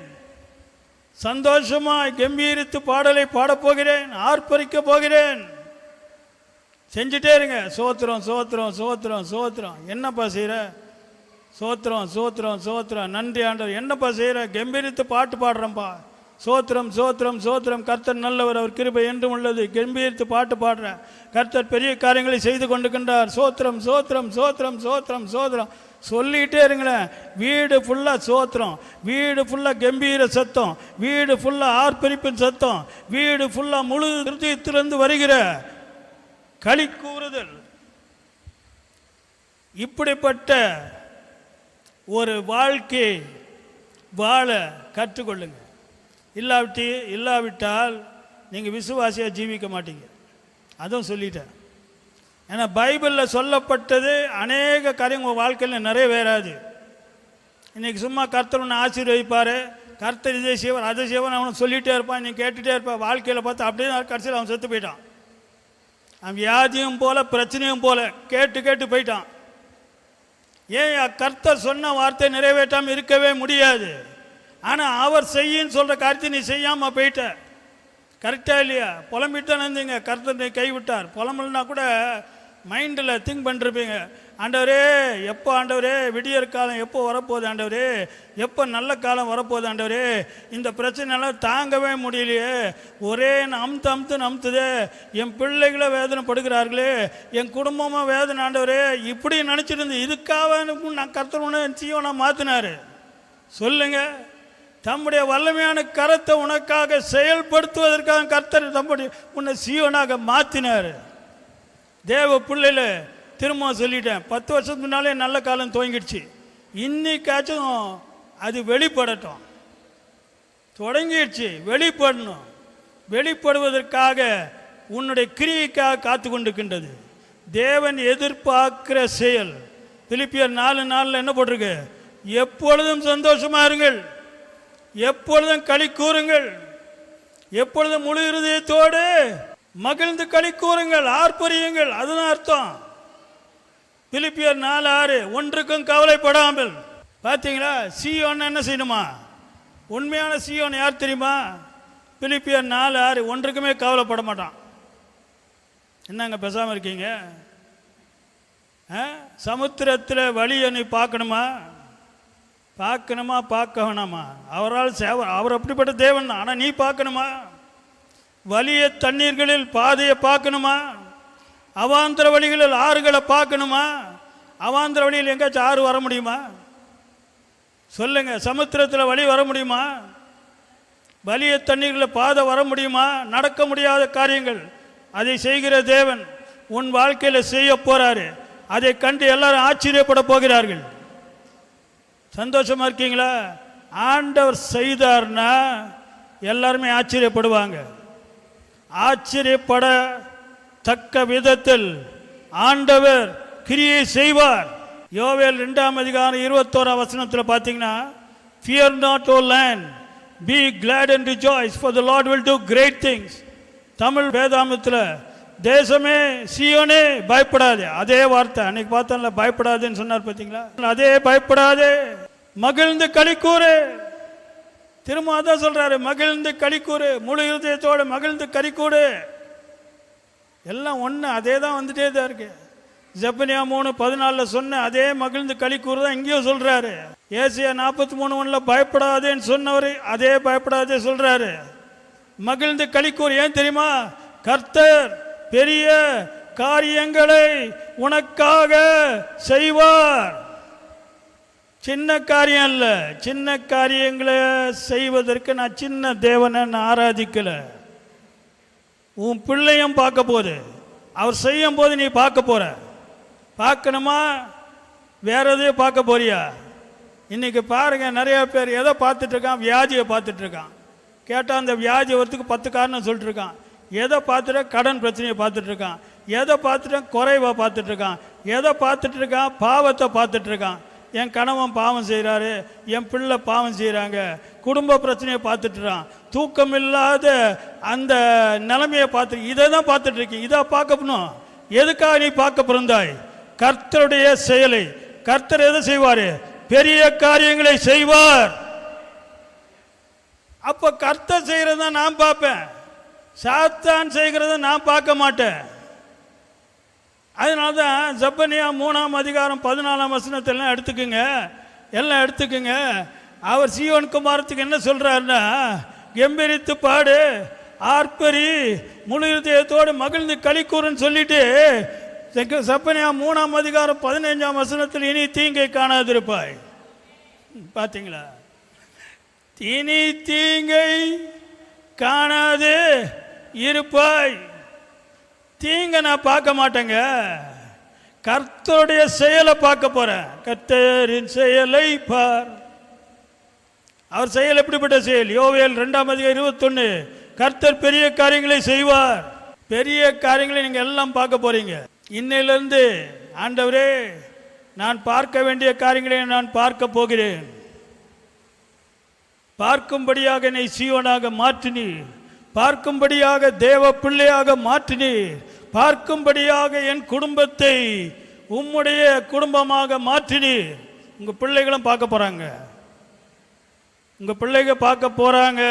சந்தோஷமாய் கம்பீரித்து பாடலை பாடப்போகிறேன், ஆர்ப்பரிக்க போகிறேன். செஞ்சுட்டே இருங்க. சோத்திரம் சோத்திரம் சோத்திரம் சோத்திரம். என்னப்பா செய்கிற? சோத்திரம் சோத்திரம் சோத்திரம். நன்றி ஆண்டவர். என்னப்பா செய்கிற? கம்பீரித்து பாட்டு பாடுறேன்ப்பா. சோத்திரம் சோத்திரம் சோத்திரம். கர்த்தர் நல்லவர், அவர் கிருபை என்றும் உள்ளது. கம்பீரித்து பாட்டு பாடுறேன். கர்த்தர் பெரிய காரியங்களை செய்து கொண்டிருக்கின்றார். சோத்திரம் சோத்திரம் சோத்திரம் சோத்திரம் சோத்திரம். சொல்லிகிட்டே இருங்களேன். வீடு ஃபுல்லாக சோத்திரம், வீடு ஃபுல்லாக கம்பீர சத்தம், வீடு ஃபுல்லாக ஆர்ப்பரிப்பின் சத்தம், வீடு ஃபுல்லாக முழு இருதயத்திலிருந்து வருகிற களி கூறுதல். இப்படிப்பட்ட ஒரு வாழ்க்கை வாழ கற்றுக்கொள்ளுங்க. இல்லாவிட்டால் நீங்கள் விசுவாசியாக ஜீவிக்க மாட்டீங்க. அதுவும் சொல்லிட்டேன். ஏன்னா பைபிளில் சொல்லப்பட்டது அநேக காரியம் உங்கள் வாழ்க்கையில் நிறைவேறாது. இன்றைக்கி சும்மா கர்த்தர் ஒன்று ஆசீர்வதிப்பார், கர்த்தர் இதை செய்வார் அதை செய்வார் அவனை சொல்லிகிட்டே இருப்பான், நீ கேட்டுகிட்டே இருப்பான். வாழ்க்கையில் பார்த்து அப்படியே கடைசியில் அவன் செத்து போயிட்டான். அவன் வியாதியும் போல பிரச்சனையும் போல கேட்டு போயிட்டான். ஏன் கர்த்தர் சொன்ன வார்த்தை நிறைவேற்றாமல் இருக்கவே முடியாது. ஆனால் அவர் செய்யின்னு சொல்கிற காரியத்தை நீ செய்யாமல் போயிட்ட. கரெக்டாக இல்லையா? புலம்பிட்டு தானே இருந்தீங்க, கர்த்தர் நீ கைவிட்டார். புலம்புலனா கூட மைண்டில் திங்க் பண்ணிருப்பீங்க, ஆண்டவரே எப்போ ஆண்டவரே விடியற் காலம் எப்போ வரப்போகுது ஆண்டவரே, எப்போ நல்ல காலம் வரப்போகுது ஆண்டவரே, இந்த பிரச்சனைலாம் தாங்கவே முடியலையே, ஒரே அமுத்துதே, என் பிள்ளைகளை வேதனைப்படுகிறார்களே, என் குடும்பமாக வேதனை ஆண்டவரே, இப்படி நினச்சிட்டு இருந்து இதுக்காக நான் கர்த்தர் உன்னை சீயோனா மாற்றினார். சொல்லுங்க, தம்முடைய வல்லமையான கரத்தை உனக்காக செயல்படுத்துவதற்காக கர்த்தர் தம்முடைய உன்னை சீயோனாக மாற்றினார். தேவ பிள்ளையில திரும்ப சொல்லிட்டேன், 10 வருஷத்துக்கு முன்னாலே நல்ல காலம் துவங்கிடுச்சு. இன்னைக்காச்சும் அது வெளிப்படட்டும். தொடங்கிடுச்சு, வெளிப்படணும். வெளிப்படுவதற்காக உன்னுடைய கிரியைக்காக காத்து கொண்டிருக்கின்றது. தேவன் எதிர்பார்க்கிற செயல். பிலிப்பியர் 4:4 என்ன போட்டிருக்கு? எப்பொழுதும் சந்தோஷமா இருங்கள், எப்பொழுதும் களி கூறுங்கள், எப்பொழுதும் முழு இருதயத்தோடு மகிழ்ந்து களி கூறுங்கள், ஆர்ப்பரியுங்கள். அதுதான் அர்த்தம். பிலிப்பியர் 4:6 ஒன்றுக்கும் கவலைப்படாமல். பார்த்தீங்களா? சீயோன் என்ன செய்யணுமா? உண்மையான சீயோன் யார் தெரியுமா? பிலிப்பியர் 4:6 ஒன்றுக்குமே கவலைப்பட மாட்டான். என்னங்க பேசாமல் இருக்கீங்க? சமுத்திரத்தில் வழியை நீ பார்க்கணுமா பார்க்க வேணாமா? அவர் அப்படிப்பட்ட தேவன் தான். ஆனால் நீ பார்க்கணுமா? வலிய தண்ணீர்களில் பாதையை பார்க்கணுமா? அவாந்திர வழிகளில் ஆறுகளை பார்க்கணுமா? அவாந்திர வழியில் எங்கேயாச்சும் ஆறு வர முடியுமா? சொல்லுங்க. சமுத்திரத்தில் வழி வர முடியுமா? வலிய தண்ணீர்களில் பாதை வர முடியுமா? நடக்க முடியாத காரியங்கள் அதை செய்கிற தேவன் உன் வாழ்க்கையில் செய்ய போறாரு. அதை கண்டு எல்லாரும் ஆச்சரியப்பட போகிறார்கள். சந்தோஷமா இருக்கீங்களா? ஆண்டவர் செய்தார்னா எல்லாருமே ஆச்சரியப்படுவாங்க. ஆச்சரியப்படத்தக்க விதத்தில் ஆண்டவர் கிரியை செய்வார். யோவேல் 2:21 பார்த்தீங்கன்னா, fear not, O land, be glad and rejoice, for the Lord will do great things. Tamil வேதாமத்தில் தேசமே சீயோனே பயப்படாது, அதே வார்த்தை அன்னைக்கு பார்த்தோம்ல, பயப்படாதுன்னு சொன்னார் பார்த்தீங்களா? அதே பயப்படாதே, மகிழ்ந்து களிக்கூறு. திரும்ப அதான் சொல்றாரு, மகிழ்ந்து களிக்கூறு, முழு இருதயத்தோடு மகிழ்ந்து களிக்கூடு. எல்லாம் ஒன்று, அதே தான் வந்துட்டே தான் இருக்கு. ஜெபனியா 3:14 சொன்ன அதே மகிழ்ந்து களிக்கூறு தான் இங்கேயும் சொல்றாரு. ஏசியா 43:1 பயப்படாதேன்னு சொன்னவர் அதே பயப்படாதே சொல்றாரு. மகிழ்ந்து களிக்கூறு. ஏன் தெரியுமா? கர்த்தர் பெரிய காரியங்களை உனக்காக செய்வார். சின்ன காரியம் இல்லை. சின்ன காரியங்களை செய்வதற்கு நான் சின்ன தேவனை நான் ஆராதிக்கல. உன் பிள்ளையும் பார்க்க போது, அவர் செய்யும் போது நீ பார்க்க போற. பார்க்கணுமா? வேற எதையும் பார்க்க போறியா? இன்னைக்கு பாருங்க, நிறைய பேர் எதை பார்த்துட்டு இருக்கான்? வியாதியை பார்த்துட்டு இருக்கான். கேட்டால் அந்த வியாதி வரத்துக்கு 10 காரணம் சொல்லிட்டு இருக்கான். எதை பார்த்துட்டு? கடன் பிரச்சனையை பார்த்துட்டு இருக்கான். எதை பார்த்துட்டு? குறைவை பார்த்துட்டு இருக்கான். எதை பார்த்துட்டு இருக்கான்? பாவத்தை பார்த்துட்டு இருக்கான். என் கணவன் பாவம் செய்கிறாரு, என் பிள்ளை பாவம் செய்கிறாங்க, குடும்ப பிரச்சனையை பார்த்துட்டுறான், தூக்கம் இல்லாத அந்த நிலைமையை பார்த்து, இதை தான் பார்த்துட்டு இருக்கீங்க. இதை பார்க்கணும். எதுக்காக நீ பார்க்க பிறந்தாய்? கர்த்தருடைய செயலை. கர்த்தர் எதை செய்வார்? பெரிய காரியங்களை செய்வார். அப்போ கர்த்தர் செய்கிறத நான் பார்ப்பேன், சாத்தான் செய்கிறத நான் பார்க்க மாட்டேன். அதனால தான் ஜெபனியா 3:14 எடுத்துக்குங்க, எல்லாம் எடுத்துக்குங்க. அவர் சீயோன் குமாரத்துக்கு என்ன சொல்றாருன்னா, கெம்பீரித்து பாடு, ஆர்ப்பரி, முழு இதயத்தோடு மகிழ்ந்து களிக்கூறுன்னு சொல்லிட்டு ஜெபனியா 3:15 இனி தீங்கை காணாதிருப்பாய். பார்த்தீங்களா? இனி தீங்கை காணாது இருப்பாய். தீங்க நான் பார்க்க மாட்டேங்க, கர்த்தருடைய செயலை பார்க்க போறேன். கர்த்தரின் செயலை பார். அவர் செயல் எப்படிப்பட்ட செயல்? யோவேல் 2:21, கர்த்தர் பெரிய காரியங்களை செய்வார். பெரிய காரியங்களை நீங்க எல்லாம் பார்க்க போறீங்க. இன்னையிலிருந்து ஆண்டவரே, நான் பார்க்க வேண்டிய காரியங்களை நான் பார்க்க போகிறேன். பார்க்கும்படியாக என்னை சீயோனாக மாற்றினீர், பார்க்கும்படியாக தேவ பிள்ளையாக மாற்றினீர், பார்க்கும்படியாக என் குடும்பத்தை உம்முடைய குடும்பமாக மாற்றினீர். உங்க பிள்ளைகளும் பார்க்க போறாங்க, உங்க பிள்ளைங்க பார்க்க போறாங்க.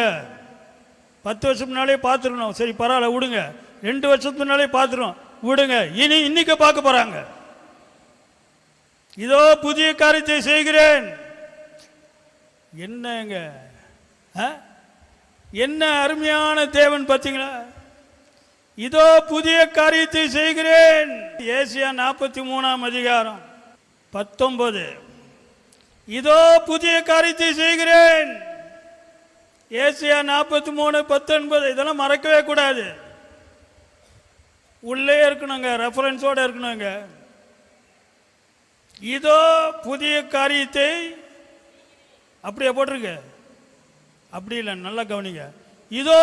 10 வருஷம் முன்னாலே பார்த்துருக்கணும், சரி பரவாயில்ல விடுங்க. 2 வருஷத்துக்கு முன்னாலே பார்த்துருவோம், விடுங்க. இன்னைக்கு பார்க்க போறாங்க. இதோ புதிய காரியத்தை செய்கிறேன். என்னங்க, என்ன அருமையான தேவன் பார்த்தீங்களா? இதோ புதிய காரியத்தை செய்கிறேன். ஏசியா 43:19, இதோ புதிய காரியத்தை செய்கிறேன். ஏசியா 43:19, இதெல்லாம் மறக்கவே கூடாது. உள்ளே இருக்கணுங்க, ரெஃபரன்ஸோட இருக்கணுங்க. இதோ புதிய காரியத்தை, அப்படியே போட்டிருக்கு, அப்படி இல்லை, நல்லா கவனிங்க. இதோ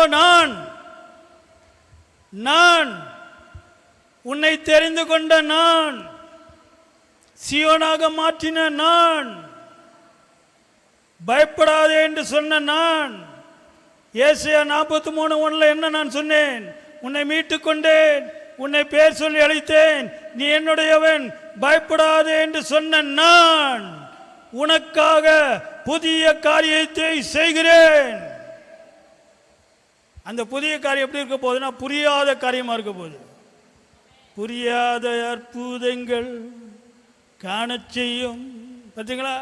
நான் உன்னை தெரிந்து கொண்ட நான், சீயோனாக மாற்றின நான், பயப்படாதே என்று சொன்ன நான். ஏசாயா 43:1 என்ன நான் சொன்னேன்? உன்னை மீட்டுக் கொண்டேன், உன்னை பேர் சொல்லி அழைத்தேன், நீ என்னுடையவன், பயப்படாதே என்று சொன்ன நான் உனக்காக புதிய காரியத்தை செய்கிறேன். அந்த புதிய காரியம் எப்படி இருக்க போகுதுன்னா, புரியாத காரியமா இருக்க போகுது. புரியாத அற்புதங்கள் காண செய்யும். பார்த்தீங்களா?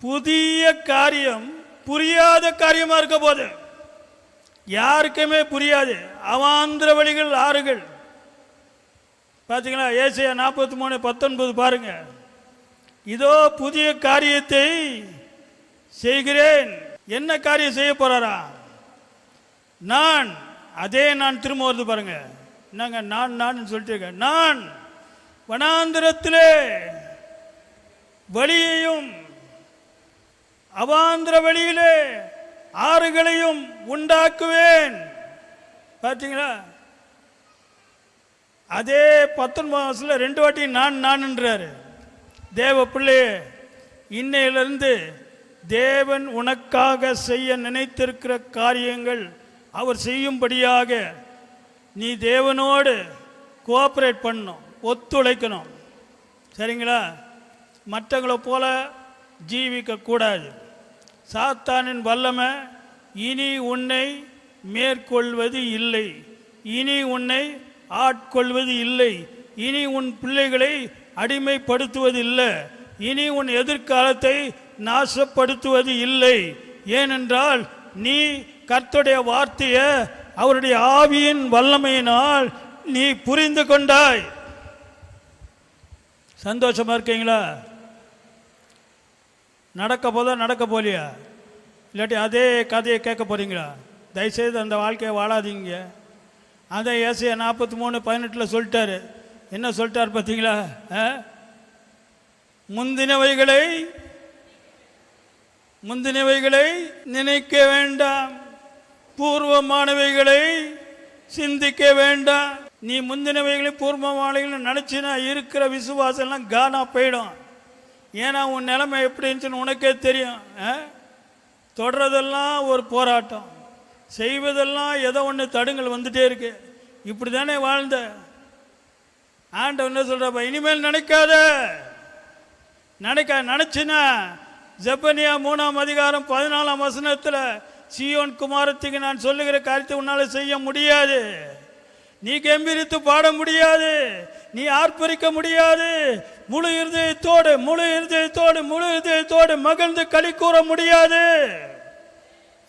புதிய காரியம் புரியாத காரியமா இருக்க போகுது. யாருக்குமே புரியாது. அவாந்திர வழிகள் ஆறுகள். பார்த்தீங்களா? ஏசாயா 43:19 பாருங்க. இதோ புதிய காரியத்தை செய்கிறேன். என்ன காரியம் செய்ய போறாரா? நான் திரும்ப வருது பாருங்க. என்னங்க நான் சொல்லிட்டு இருக்க. நான் வனாந்திரத்திலே வழியையும் அவாந்திர வழியிலே ஆறுகளையும் உண்டாக்குவேன். பார்த்தீங்களா? அதே 19 2 வாட்டி நான்ன்றாரு. தேவ பிள்ளையே, இன்னையிலிருந்து தேவன் உனக்காக செய்ய நினைத்திருக்கிற காரியங்கள் அவர் செய்யும்படியாக நீ தேவனோடு கோஆப்ரேட் பண்ணணும், ஒத்துழைக்கணும். சரிங்களா? மற்றவங்களை போல ஜீவிக்க கூடாது. சாத்தானின் வல்லமை இனி உன்னை மேற்கொள்வது இல்லை, இனி உன்னை ஆட்கொள்வது இல்லை, இனி உன் பிள்ளைகளை அடிமைப்படுத்துவது இல்லை, இனி உன் எதிர்காலத்தை நாசப்படுத்துவது இல்லை. ஏனென்றால் நீ கர்த்தருடைய வார்த்தையை அவருடைய ஆவியின் வல்லமையினால் நீ புரிந்து கொண்டாய். சந்தோஷமா இருக்கீங்களா? நடக்க போதா நடக்க போலியா? இல்லாட்டி அதே கதையை கேட்க போறீங்களா? தயவுசெய்து அந்த வாழ்க்கையை வாழாதீங்க. அதை ஏசாயா 43:18 சொல்லிட்டாரு. என்ன சொல்லிட்டார் பார்த்தீங்களா? முந்தினவைகளை நினைக்க வேண்டாம், பூர்வமானவைகளை சிந்திக்க வேண்டாம். நீ முந்தினவைகளை பூர்வமானவைகளை நினைச்சினா இருக்கிற விசுவாசம்லாம் காணா போயிடும். ஏன்னா உன் நிலைமை எப்படி இருந்துச்சுன்னு உனக்கே தெரியும். தொடர்றதெல்லாம் ஒரு போராட்டம், செய்வதெல்லாம் ஏதோ ஒன்று தடுங்கள் வந்துட்டே இருக்கு. இப்படி தானே வாழ்ந்த. ஆண்டவர் என்ன சொல்றப்ப, இனிமேல் நினைச்சினா ஜெபனியா 3:14 சீயோன் குமாரத்துக்கு நான் சொல்லுகிற காரியத்தை உன்னால செய்ய முடியாது. நீ கம்பீரித்து பாட முடியாது, நீ ஆர்ப்பரிக்க முடியாது, முழு இருதயத்தோடு மகிழ்ந்து களி கூற முடியாது.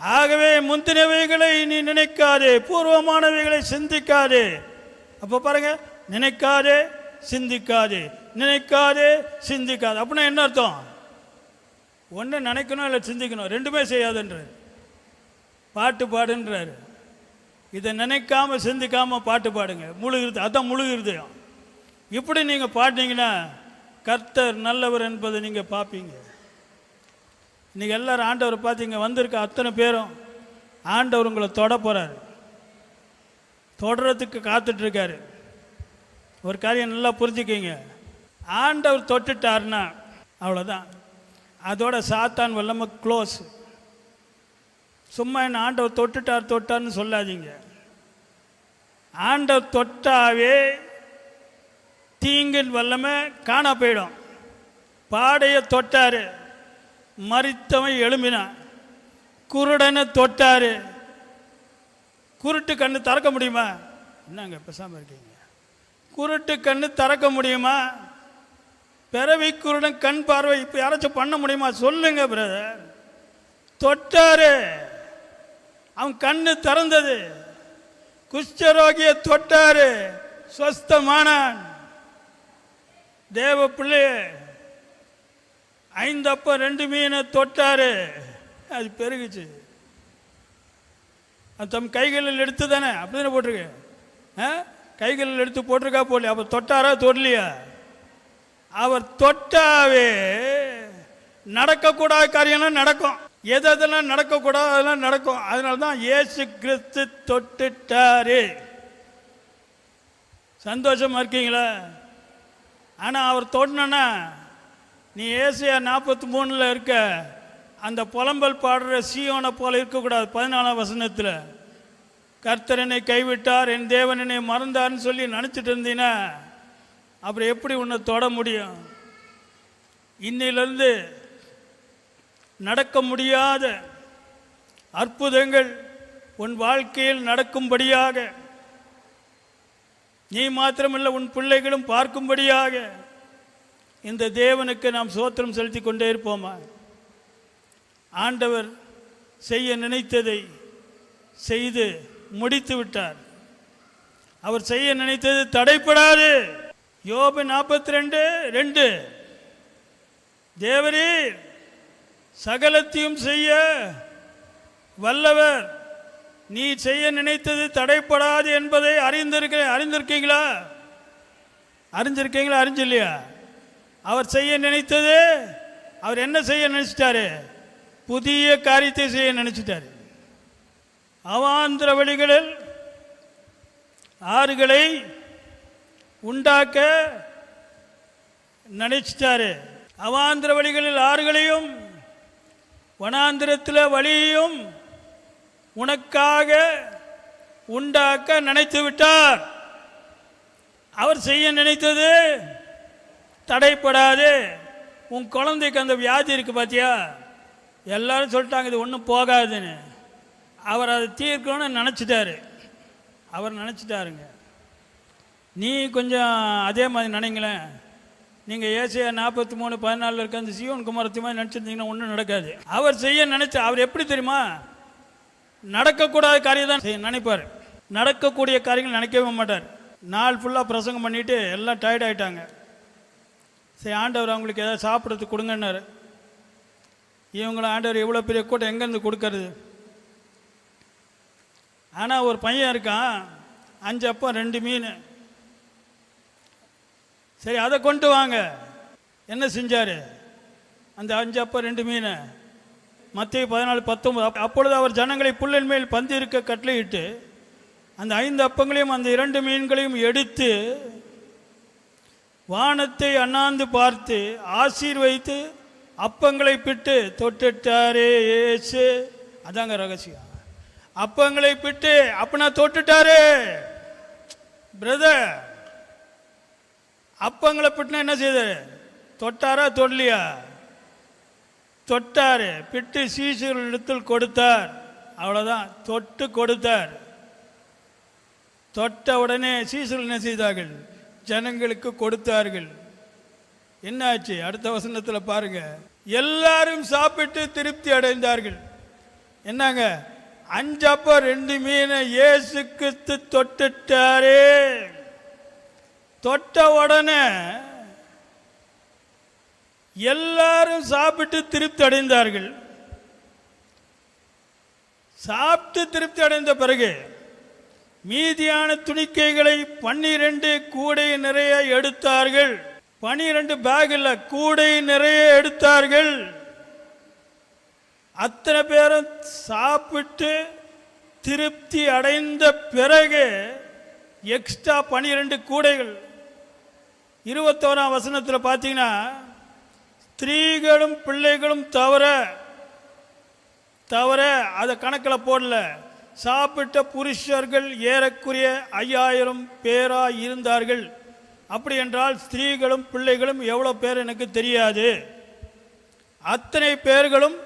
ஆகவே முந்தினவைகளை நீ நினைக்காதே, பூர்வமானவைகளை சிந்திக்காதே. அப்போ பாருங்க, நினைக்காதே சிந்திக்காதே, நினைக்காதே சிந்திக்காதே. அப்படின்னா என்ன அர்த்தம்? ஒன்று நினைக்கணும், இல்லை சிந்திக்கணும், ரெண்டுமே செய்யாதுன்றார். பாட்டு பாடுன்றாரு. இதை நினைக்காம சிந்திக்காம பாட்டு பாடுங்க, அதான் முழு இருதயம். இப்படி நீங்கள் பாட்டீங்கன்னா கர்த்தர் நல்லவர் என்பதை நீங்கள் பார்ப்பீங்க. இன்றைக்கி எல்லாரும் ஆண்டவர் பார்த்து இங்கே வந்திருக்க அத்தனை பேரும் ஆண்டவர் உங்களை தொட போகிறார், தொடறதுக்கு காத்துட்ருக்காரு. ஒரு காரியம் நல்லா புரிஞ்சுக்கிங்க, ஆண்டவர் தொட்டுட்டார்னா அவ்வளோதான், அதோட சாத்தான் வல்லமை க்ளோஸ். சும்மா என்ன ஆண்டவர் தொட்டார்னு சொல்லாதீங்க. ஆண்டவர் தொட்டாவே தீங்கின் வல்லமை காணா போயிடும். பாடையை தொட்டார், மரித்தவன் எழும்பினான். குருடனை தொட்டார், குருட்டு கண்ணு திறக்க முடியுமா? என்னங்க பேசாமல் இருக்கீங்க? குருட்டு கண்ணு திறக்க முடியுமா? பிறவி குருடன் கண் பார்வை இப்போ யாராச்சும் பண்ண முடியுமா? சொல்லுங்க பிரதர். தொட்டாரு, அவன் கண்ணு திறந்தது. குஷ்டரோகியை தொட்டாரு, சொஸ்தமானான். தேவ பிள்ளைய 5 அப்பம் 2 மீனை தொட்டாரு, அது பெருகுச்சு. அது தம் கைகளில் எடுத்து தானே, அப்படி தானே போட்டிருக்கு. கைகளில் எடுத்து போட்டிருக்கா போடலையா? அப்போ தொட்டாரா தொடலையா? அவர் தொட்டாவே நடக்கக்கூடாத காரியம்லாம் நடக்கும். எதெல்லாம் நடக்கக்கூடாது அதெல்லாம் நடக்கும். அதனால தான் இயேசு கிறிஸ்து தொட்டுட்டாரு. சந்தோஷமா இருக்கீங்களா? ஆனால் அவர் தொட்டனா நீ ஏசியா 43 இருக்க அந்த புலம்பல் பாடுற சீயோனை போல இருக்கக்கூடாது. 14ஆம் வசனத்தில் கர்த்தர் என்னை கைவிட்டார், என் தேவன் என்னை மறந்தார்னு சொல்லி நினச்சிட்டு இருந்தீன்னா அப்புறம் எப்படி உன்னை தொட முடியும்? இன்னிலிருந்து நடக்க முடியாத அற்புதங்கள் உன் வாழ்க்கையில் நடக்கும்படியாக, நீ மாத்திரமல்ல உன் பிள்ளைகளும் பார்க்கும்படியாக இந்த தேவனுக்கு நாம் ஸ்தோத்திரம் செலுத்தி கொண்டே இருப்போமா? ஆண்டவர் செய்ய நினைத்ததை செய்து முடித்து விட்டார். அவர் செய்ய நினைத்தது தடைப்படாது. யோபு 42:2 தேவரீர் சகலத்தையும் செய்ய வல்லவர், நீ செய்ய நினைத்தது தடைப்படாது என்பதை அறிந்திருக்கீங்களா? அறிஞ்சில்லையா? அவர் செய்ய நினைத்தது, அவர் என்ன செய்ய நினைச்சிட்டாரு? புதிய காரியத்தை செய்ய நினைச்சிட்டாரு. அவாந்திர வழிகளில் ஆறுகளை உண்டாக்க நினைச்சிட்டாரு. அவாந்திர வழிகளில் ஆறுகளையும் வனாந்திரத்தில் வழியையும் உனக்காக உண்டாக்க நினைத்து விட்டார். அவர் செய்ய நினைத்தது தடைப்படாது. உன் குழந்தைக்கு அந்த வியாதி இருக்கு பார்த்தியா, எல்லாரும் சொல்லிட்டாங்க இது ஒன்றும் போகாதுன்னு. அவர் அதை தீர்க்கணும்னு நினச்சிட்டாரு. அவர் நினச்சிட்டாருங்க. நீ கொஞ்சம் அதே மாதிரி நினைங்களேன். நீங்கள் ஏசியா 43:14 இருக்க அந்த சீயோன் குமாரத்தி மாதிரி நினச்சிருந்தீங்கன்னா ஒன்றும் நடக்காது. அவர் செய்ய நினச்ச, அவர் எப்படி தெரியுமா? நடக்கக்கூடாத காரியம் தான் செய்ய நினைப்பார். நடக்கக்கூடிய காரியங்கள் நினைக்கவே மாட்டார். நாள் ஃபுல்லாக பிரசங்கம் பண்ணிவிட்டு எல்லாம் டயர்ட் ஆகிட்டாங்க. சரி, ஆண்டவர் அவங்களுக்கு ஏதாவது சாப்பிட்றதுக்கு கொடுங்கன்னாரு. இவங்கள ஆண்டவர் எவ்வளோ பெரிய கூட்டம் எங்கேருந்து கொடுக்கறது? ஆனால் ஒரு பையன் இருக்கான், 5 அப்பம் 2 மீன். சரி, அதை கொண்டு வாங்க. என்ன செஞ்சார்? அந்த 5 அப்பம் 2 மீன் மத்தேயு 14:19 அப்பொழுது அவர் ஜனங்களை புல்லின் மேல் பந்தி இருக்க கட்டளையிட்டு அந்த 5 அப்பங்களையும் அந்த 2 மீன்களையும் எடுத்து வானத்தை அண்ணாந்து பார்த்து ஆசீர்வதித்து அப்பங்களை பிட்டு தொட்டுட்டாரே இயேசு. அதாங்க ரகசியம். அப்பங்களை பிட்டு அப்பனா தொட்டுட்டாரு பிரதர். அப்பங்களை பிட்டுனா என்ன செய்தாரு? தொட்டாரா தொடலையா? தொட்டாரு. பிட்டு சீசர்களிடத்தில் கொடுத்தார். அவ்வளோதான், தொட்டு கொடுத்தார். தொட்ட உடனே சீசர்கள் என்ன செய்தார்கள்? ஜனங்களுக்கு கொடுத்தார்கள். என்னாச்சு? அடுத்த வசனத்தில் பாருங்க. எல்லாரும் சாப்பிட்டு திருப்தி அடைந்தார்கள். என்னங்க? 5 அப்பம் 2 மீனை இயேசு கிறிஸ்து தொட்டுட்டாரே. தொட்ட உடனே எல்லாரும் சாப்பிட்டு திருப்தி அடைந்தார்கள். சாப்பிட்டு திருப்தி அடைந்த பிறகு மீதியான துணிக்கைகளை 12 கூடை நிறைய எடுத்தார்கள். 12 பேக் இல்லை, கூடை நிறைய எடுத்தார்கள். அத்தனை பேரும் சாப்பிட்டு திருப்தி அடைந்த பிறகு எக்ஸ்ட்ரா 12 கூடைகள். 21ஆம் வசனத்தில் பார்த்தீங்கன்னா, ஸ்திரீகளும் பிள்ளைகளும் தவிர அதை கணக்கில் போடல. சாப்பிட்ட புருஷர்கள் ஏறக்குறைய 5000 பேராக இருந்தார்கள். அப்படி என்றால் ஸ்திரீகளும் பிள்ளைகளும் எவ்வளோ பேர் எனக்கு தெரியாது. அத்தனை பேர்களும்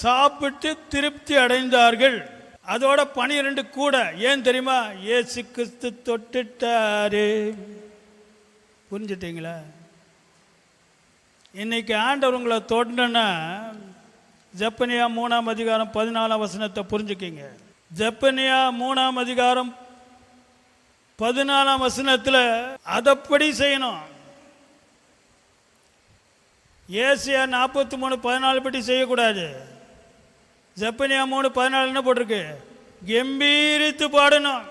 சாப்பிட்டு திருப்தி அடைந்தார்கள். அதோட 12 கூட. ஏன் தெரியுமா? இயேசு கிறிஸ்து தொட்டுட்டாரு. புரிஞ்சுட்டீங்களா? இன்னைக்கு ஆண்டவர் உங்களை தொட்டனா, ஜெபனியா 3ஆம் அதிகாரம் 14ஆம் வசனத்தை புரிஞ்சுக்கிங்க. ஜெபனியா 3ஆம் அதிகாரம் 14ஆம் வசனத்தில் அதப்படி செய்யணும். ஏசியா 43:14 படி செய்யக்கூடாது. ஜெபனியா 3:14 என்ன போட்டிருக்கு? கம்பீரித்து பாடணும்.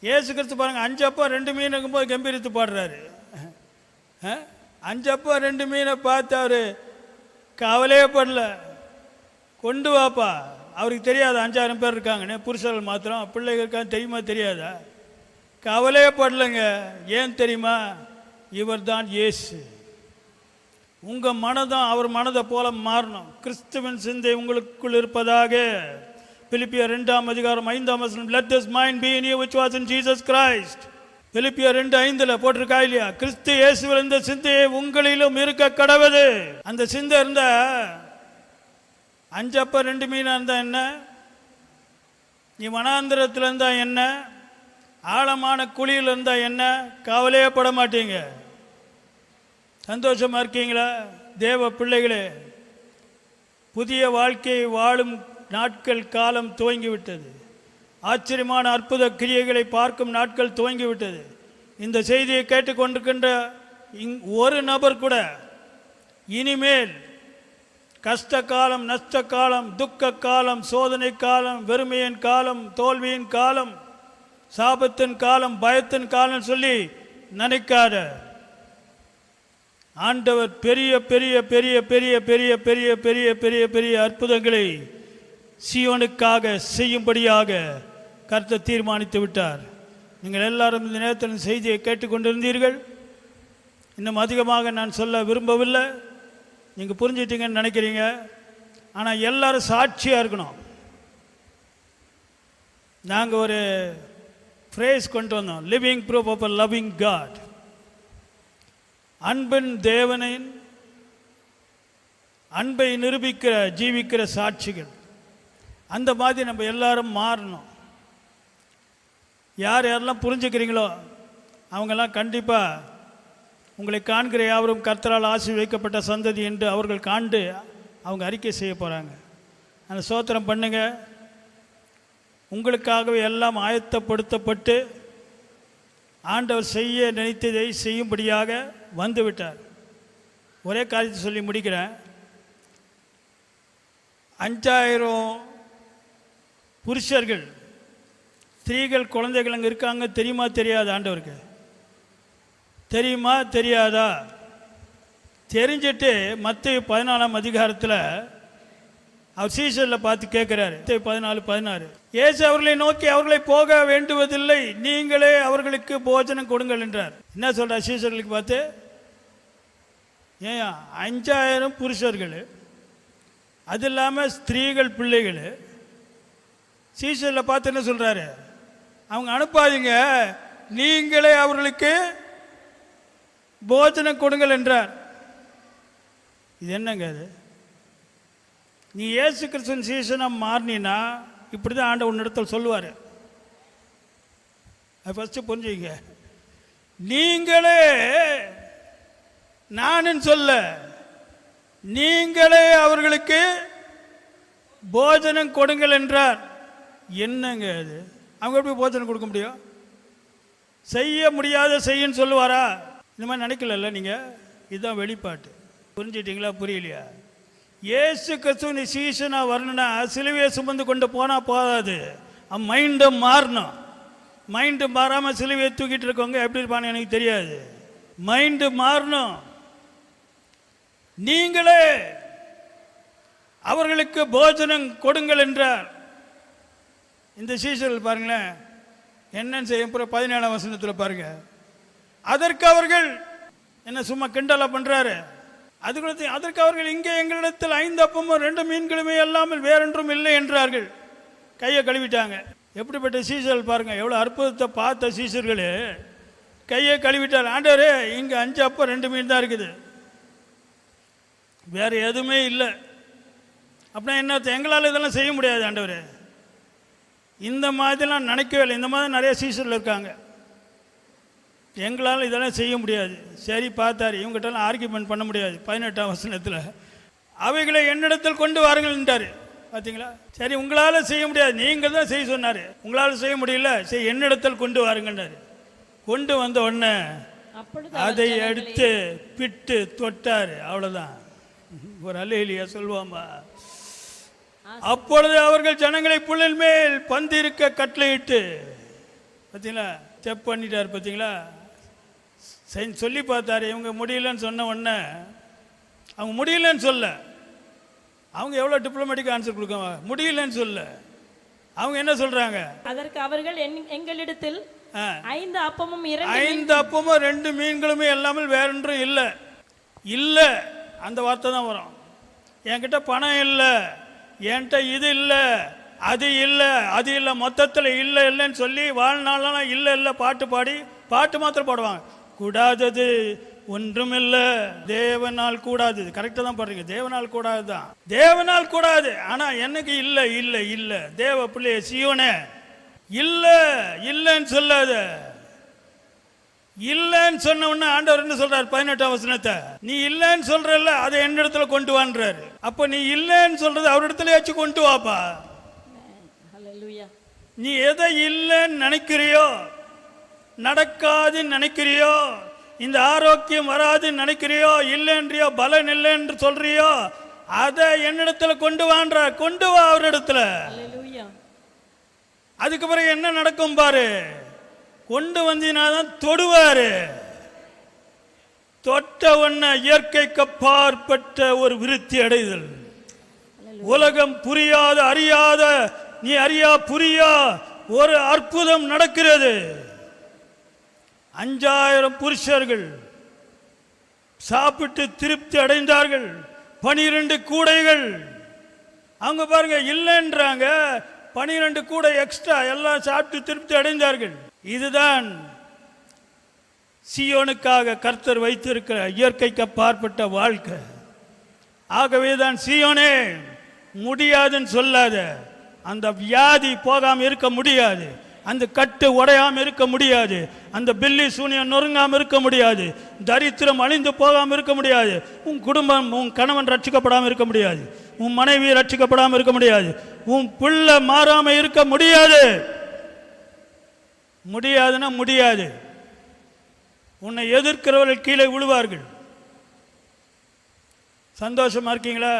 ஏசு கிறிஸ்து பாருங்க, 5 அப்பா 2 மீன் இருக்கும்போது கம்பீரித்து பாடுறாரு. 5 அப்பா 2 மீனை பார்த்து அவரு கவலையே படல. கொண்டு வாப்பா. அவருக்கு தெரியாது 5000 பேர் இருக்காங்கன்னு, புருஷர்கள் மாத்திரம், பிள்ளைகள் இருக்காங்க தெரியுமா? தெரியாதா? கவலையே படலைங்க. ஏன் தெரியுமா? இவர் தான் இயேசு. உங்கள் மனதான் அவர் மனதை போல மாறணும். கிறிஸ்துவின் சிந்தை உங்களுக்குள் இருப்பதாக. பிலிப்பியர் 2ஆம் அதிகாரம் 5ஆம் வசனம், let this mind be in you which was in Jesus Christ. பிலிப்பியர் 2:5 போட்டிருக்கா இல்லையா? கிறிஸ்து இயேசுவில் இந்த சிந்தையை உங்களிலும் இருக்க கடவுது. அந்த சிந்தை இருந்தா 5 அப்ப 2 மீனா இருந்தா என்ன? நீ வனாந்திரத்தில் இருந்தா என்ன? ஆழமான குழியில் இருந்தா என்ன? கவலையே பட மாட்டீங்க. சந்தோஷமா இருக்கீங்களா? தேவ பிள்ளைகளே, புதிய வாழ்க்கையை வாழும் நாட்கள் காலம் துவங்கிவிட்டது. ஆச்சரியமான அற்புத கிரியைகளை பார்க்கும் நாட்கள் துவங்கிவிட்டது. இந்த செய்தியை கேட்டுக்கொண்டிருக்கின்ற ஒரு நபர் கூட இனிமேல் கஷ்ட காலம், நஷ்ட காலம், துக்க காலம், சோதனை காலம், வெறுமையின் காலம், தோல்வியின் காலம், சாபத்தின் காலம், பயத்தின் காலம் சொல்லி நினைக்காத. ஆண்டவர் பெரிய பெரிய பெரிய பெரிய பெரிய பெரிய பெரிய பெரிய பெரிய அற்புதங்களை சீயோனுக்காக செய்யும்படியாக கர்த்தர் தீர்மானித்து விட்டார். நீங்கள் எல்லாரும் இந்த நேரத்தில் செய்தியை கேட்டுக்கொண்டிருந்தீர்கள். இன்னும் அதிகமாக நான் சொல்ல விரும்பவில்லை. நீங்கள் புரிஞ்சிட்டீங்கன்னு நினைக்கிறீங்க. ஆனால் எல்லாரும் சாட்சியாக இருக்கணும். நாங்கள் ஒரு ஃப்ரேஸ் கொண்டு வந்தோம், living proof of a loving God. அன்பின் தேவனின் அன்பை நிரூபிக்கிற ஜீவிக்கிற சாட்சிகள். அந்த மாதிரி நம்ம எல்லாரும் மாறணும். யாரெல்லாம் புரிஞ்சுக்கிறீங்களோ அவங்கெல்லாம் கண்டிப்பாக உங்களை காண்கிற யாவரும் கர்த்தரால் ஆசீர்வதிக்கப்பட்ட சந்ததி என்று அவர்கள் காண்டு அவங்க அறிக்கை செய்ய போகிறாங்க. அந்த ஸ்தோத்திரம் பண்ணுங்க. உங்களுக்காகவே எல்லாம் ஆயத்தப்படுத்தப்பட்டு ஆண்டவர் செய்ய நினைத்ததை செய்யும்படியாக வந்துவிட்டார். ஒரே காரியத்தை சொல்லி முடிக்கிறேன். 5000 புருஷர்கள், ஸ்திரீகள், குழந்தைகள் அங்கே இருக்காங்க. தெரியுமா தெரியாது? ஆண்டவருக்கு தெரியுமா தெரியாதா? தெரிஞ்சிட்டு மத்தேயு 14ஆம் அதிகாரத்தில் அவர் சீஷரில் பார்த்து கேட்குறாரு. 14:16 இயேசு அவர்களை நோக்கி, அவர்களை போக வேண்டுவதில்லை, நீங்களே அவர்களுக்கு போஜனம் கொடுங்கள் என்றார். என்ன சொல்கிறார் சீஷர்களுக்கு பார்த்து? ஏன் 5000 புருஷர்கள், அது இல்லாமல் ஸ்திரீகள், பிள்ளைகள். சீஷரில் பார்த்து என்ன சொல்கிறாரு? அவங்க அனுப்பாதீங்க, நீங்களே அவர்களுக்கு போஜனம் கொடுங்கள் என்றார். இது என்னங்க அது? நீ இயேசு கிறிஸ்துவின் சீசனாக மாறினா இப்படி தான் ஆண்டவர் உன்னிடத்தில் சொல்லுவார். அது ஃபஸ்ட்டு புரிஞ்சுங்க. நீங்களே, நானும் சொல்ல, நீங்களே அவர்களுக்கு போஜனம் கொடுங்கள் என்றார். என்னங்க அது? அவங்க எப்படி போஜனம் கொடுக்க முடியும்? செய்ய முடியாத செய்யன்னு சொல்லுவாரா? இந்த மாதிரி நினைக்கல நீங்கள். இதுதான் வெளிப்பாட்டு. புரிஞ்சிட்டிங்களா? புரியலையா? இயேசு கிறிஸ்துவின் சீசனாக வரணும்னா சிலுவையை சுமந்து கொண்டு போனால் போதாது, மைண்டை மாறணும். மைண்டு மாறாமல் சிலுவையை தூக்கிட்டு இருக்கவங்க எப்படி இருப்பான்னு எனக்கு தெரியாது. மைண்டு மாறணும். நீங்களே அவர்களுக்கு போஜனம் கொடுங்கள் என்றார். இந்த சீசர்கள் பாருங்களேன் என்னன்னு செய்ய 17ஆம் வசனத்தில் பாருங்க. அதற்கு அவர்கள் என்ன சும்மா கிண்டலா பண்றாரு. அதற்கு அவர்கள் இங்கே எங்களிடத்தில் 5 அப்பமும் 2 மீன்களுமே அல்லாமல் வேறொன்றும் இல்லை என்றார்கள். கையை கழுவிட்டாங்க. எப்படிப்பட்ட சீசர்கள் பாருங்க, எவ்வளோ அற்புதத்தை பார்த்த சீசர்களே கையை கழுவிட்டார். ஆண்டவரே இங்கே 5 அப்பம் 2 மீன் தான் இருக்குது, வேற எதுவுமே இல்லை. அப்படின்னா என்ன, எங்களால் இதெல்லாம் செய்ய முடியாது ஆண்டவரே. இந்த மாதிரிலாம் நினைக்கவே இல்லை. இந்த மாதிரி நிறைய சீசர்கள் இருக்காங்க, எங்களால் இதெல்லாம் செய்ய முடியாது. சரி பார்த்தாரு, இவங்ககிட்டலாம் ஆர்கியூமெண்ட் பண்ண முடியாது. 18ஆம் வசனத்தில் அவைகளை என்னிடத்தில் கொண்டு வாருங்கள்ன்றாரு. பார்த்தீங்களா? சரி உங்களால் செய்ய முடியாது, நீங்கள் தான் செய்ய சொன்னார். உங்களால் செய்ய முடியல, சரி என்னிடத்தில் கொண்டு வாருங்கன்னாரு. கொண்டு வந்த உடனே அதை எடுத்து பிட்டு தொட்டார். அவ்வளோதான். ஒரு அல்லேலூயா சொல்லுவாமா. அப்பொழுது அவர்கள் ஜனங்களை புல்லின் மேல் பந்திருக்க கட்டளையிட்டு, பார்த்தீங்களா ஸ்டெப் பண்ணிட்டார். பார்த்தீங்களா? சொல்லி பார்த்தாரு. இவங்க முடியலன்னு சொன்ன உடனே, அவங்க முடியலன்னு சொல்ல, அவங்க எவ்வளோ டிப்ளமேட்டிக் ஆன்சர் கொடுக்காங்க. முடியலன்னு சொல்ல, அவங்க என்ன சொல்றாங்க? அதற்கு அவர்கள் எங்களிடத்தில் 5 அப்பமும் 2 மீன்களுமே எல்லாமே வேறொன்றும் இல்லை. இல்லை அந்த வார்த்தை தான் வரும். என்கிட்ட பணம் இல்லை, என்கிட்ட இது இல்லை, அது இல்லை, அது இல்லை, மொத்தத்தில் இல்லை இல்லைன்னு சொல்லி வாழ்நாளெல்லாம் இல்லை இல்லை பாட்டு பாடி பாட்டு மாத்திரம் பாடுவாங்க. கூடாதது ஒன்றுமில்லை, தேவனால் கூடாது. கரெக்டாக தான் பாடுறீங்க, தேவனால் கூடாது தான், தேவனால் கூடாது. ஆனால் எனக்கு இல்லை இல்லை இல்லை, தேவ பிள்ளைய சீயோனே இல்லை இல்லைன்னு சொல்லாத. இல்லைன்னு சொன்ன உடனே ஆண்டவர் என்ன சொல்றாரு? 18ஆம் வசனத்தை, நீ இல்லைன்னு சொல்றல்ல, அதை என்னிடத்துல கொண்டு வான்றாரு. அப்ப நீ இல்லைன்னு சொல்றது அவரிடத்துல வச்சு கொண்டு வாப்பா. நீ எதை இல்லைன்னு நினைக்கிறியோ, நடக்காதுன்னு நினைக்கிறியோ, இந்த ஆரோக்கியம் வராதுன்னு நினைக்கிறியோ, இல்லைன்றியோ, பலன் இல்லைன்னு சொல்றியோ, அதை என்னிடத்துல கொண்டு வான்ற. கொண்டு வா அவரிடத்துல. அதுக்கு பிறகு என்ன நடக்கும் பாரு. கொண்டு வந்தீனாதான் தொடுவாரு. தொட்ட உடனே இயற்கைக்கு அப்பாற்பட்ட ஒரு விருத்தி அடைதல். உலகம் புரியாத அறியாத, நீ அறியா புரியா ஒரு அற்புதம் நடக்கிறது. 5000 புருஷர்கள் சாப்பிட்டு திருப்தி அடைந்தார்கள். 12 கூடைகள். அவங்க பாருங்க இல்லைன்றாங்க, 12 கூடை எக்ஸ்ட்ரா எல்லாம் சாப்பிட்டு திருப்தி அடைந்தார்கள். இதுதான் சீயோனுக்காக கர்த்தர் வைத்திருக்கிற இயற்கைக்கு அப்பாற்பட்ட வாழ்க்கை. ஆகவேதான் சீயோனே முடியாதுன்னு சொல்லாத. அந்த வியாதி போகாம இருக்க முடியாது, அந்த கட்டு உடையாம இருக்க முடியாது, அந்த பில்லி சூனியம் நொறுங்காம இருக்க முடியாது, தரித்திரம் அழிந்து போகாம இருக்க முடியாது, உன் குடும்பம் உன் கணவன் ரட்சிக்கப்படாமல் இருக்க முடியாது, உன் மனைவி ரட்சிக்கப்படாமல் இருக்க முடியாது, உன் பிள்ளை மாறாம இருக்க முடியாது. முடியாதுன்னா முடியாது. உன்னை எதிர்க்கிறவர்கள் கீழே விழுவார்கள். சந்தோஷமா இருக்கீங்களா?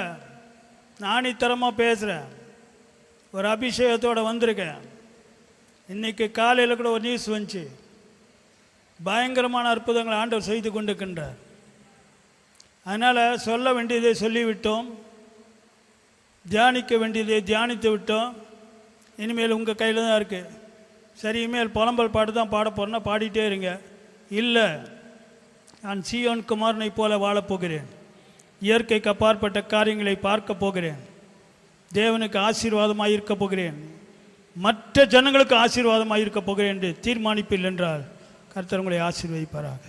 நாணித்தரமாக பேசுகிறேன், ஒரு அபிஷேகத்தோடு வந்திருக்கேன். இன்னைக்கு காலையில் கூட ஒரு நியூஸ் வந்துச்சு, பயங்கரமான அற்புதங்களை ஆண்டவர் செய்து கொண்டிருக்கின்றார். அதனால் சொல்ல வேண்டியதை சொல்லிவிட்டோம், தியானிக்க வேண்டியதை தியானித்து விட்டோம். இனிமேல் உங்கள் கையில் தான் இருக்குது. சரி, இனிமேல் புலம்பல் பாட்டு தான் பாட போகிறேன்னா பாடிட்டே இருங்க. இல்லை, நான் சீயோன் குமாரனை போல வாழப்போகிறேன், இயற்கைக்கு அப்பாற்பட்ட காரியங்களை பார்க்க போகிறேன், தேவனுக்கு ஆசீர்வாதமாக இருக்க போகிறேன், மற்ற ஜனங்களுக்கு ஆசீர்வாதமாக இருக்க போகிறேன் என்று தீர்மானிப்பில் என்றால் கர்த்தர் உங்களை ஆசீர்வதிப்பாராக.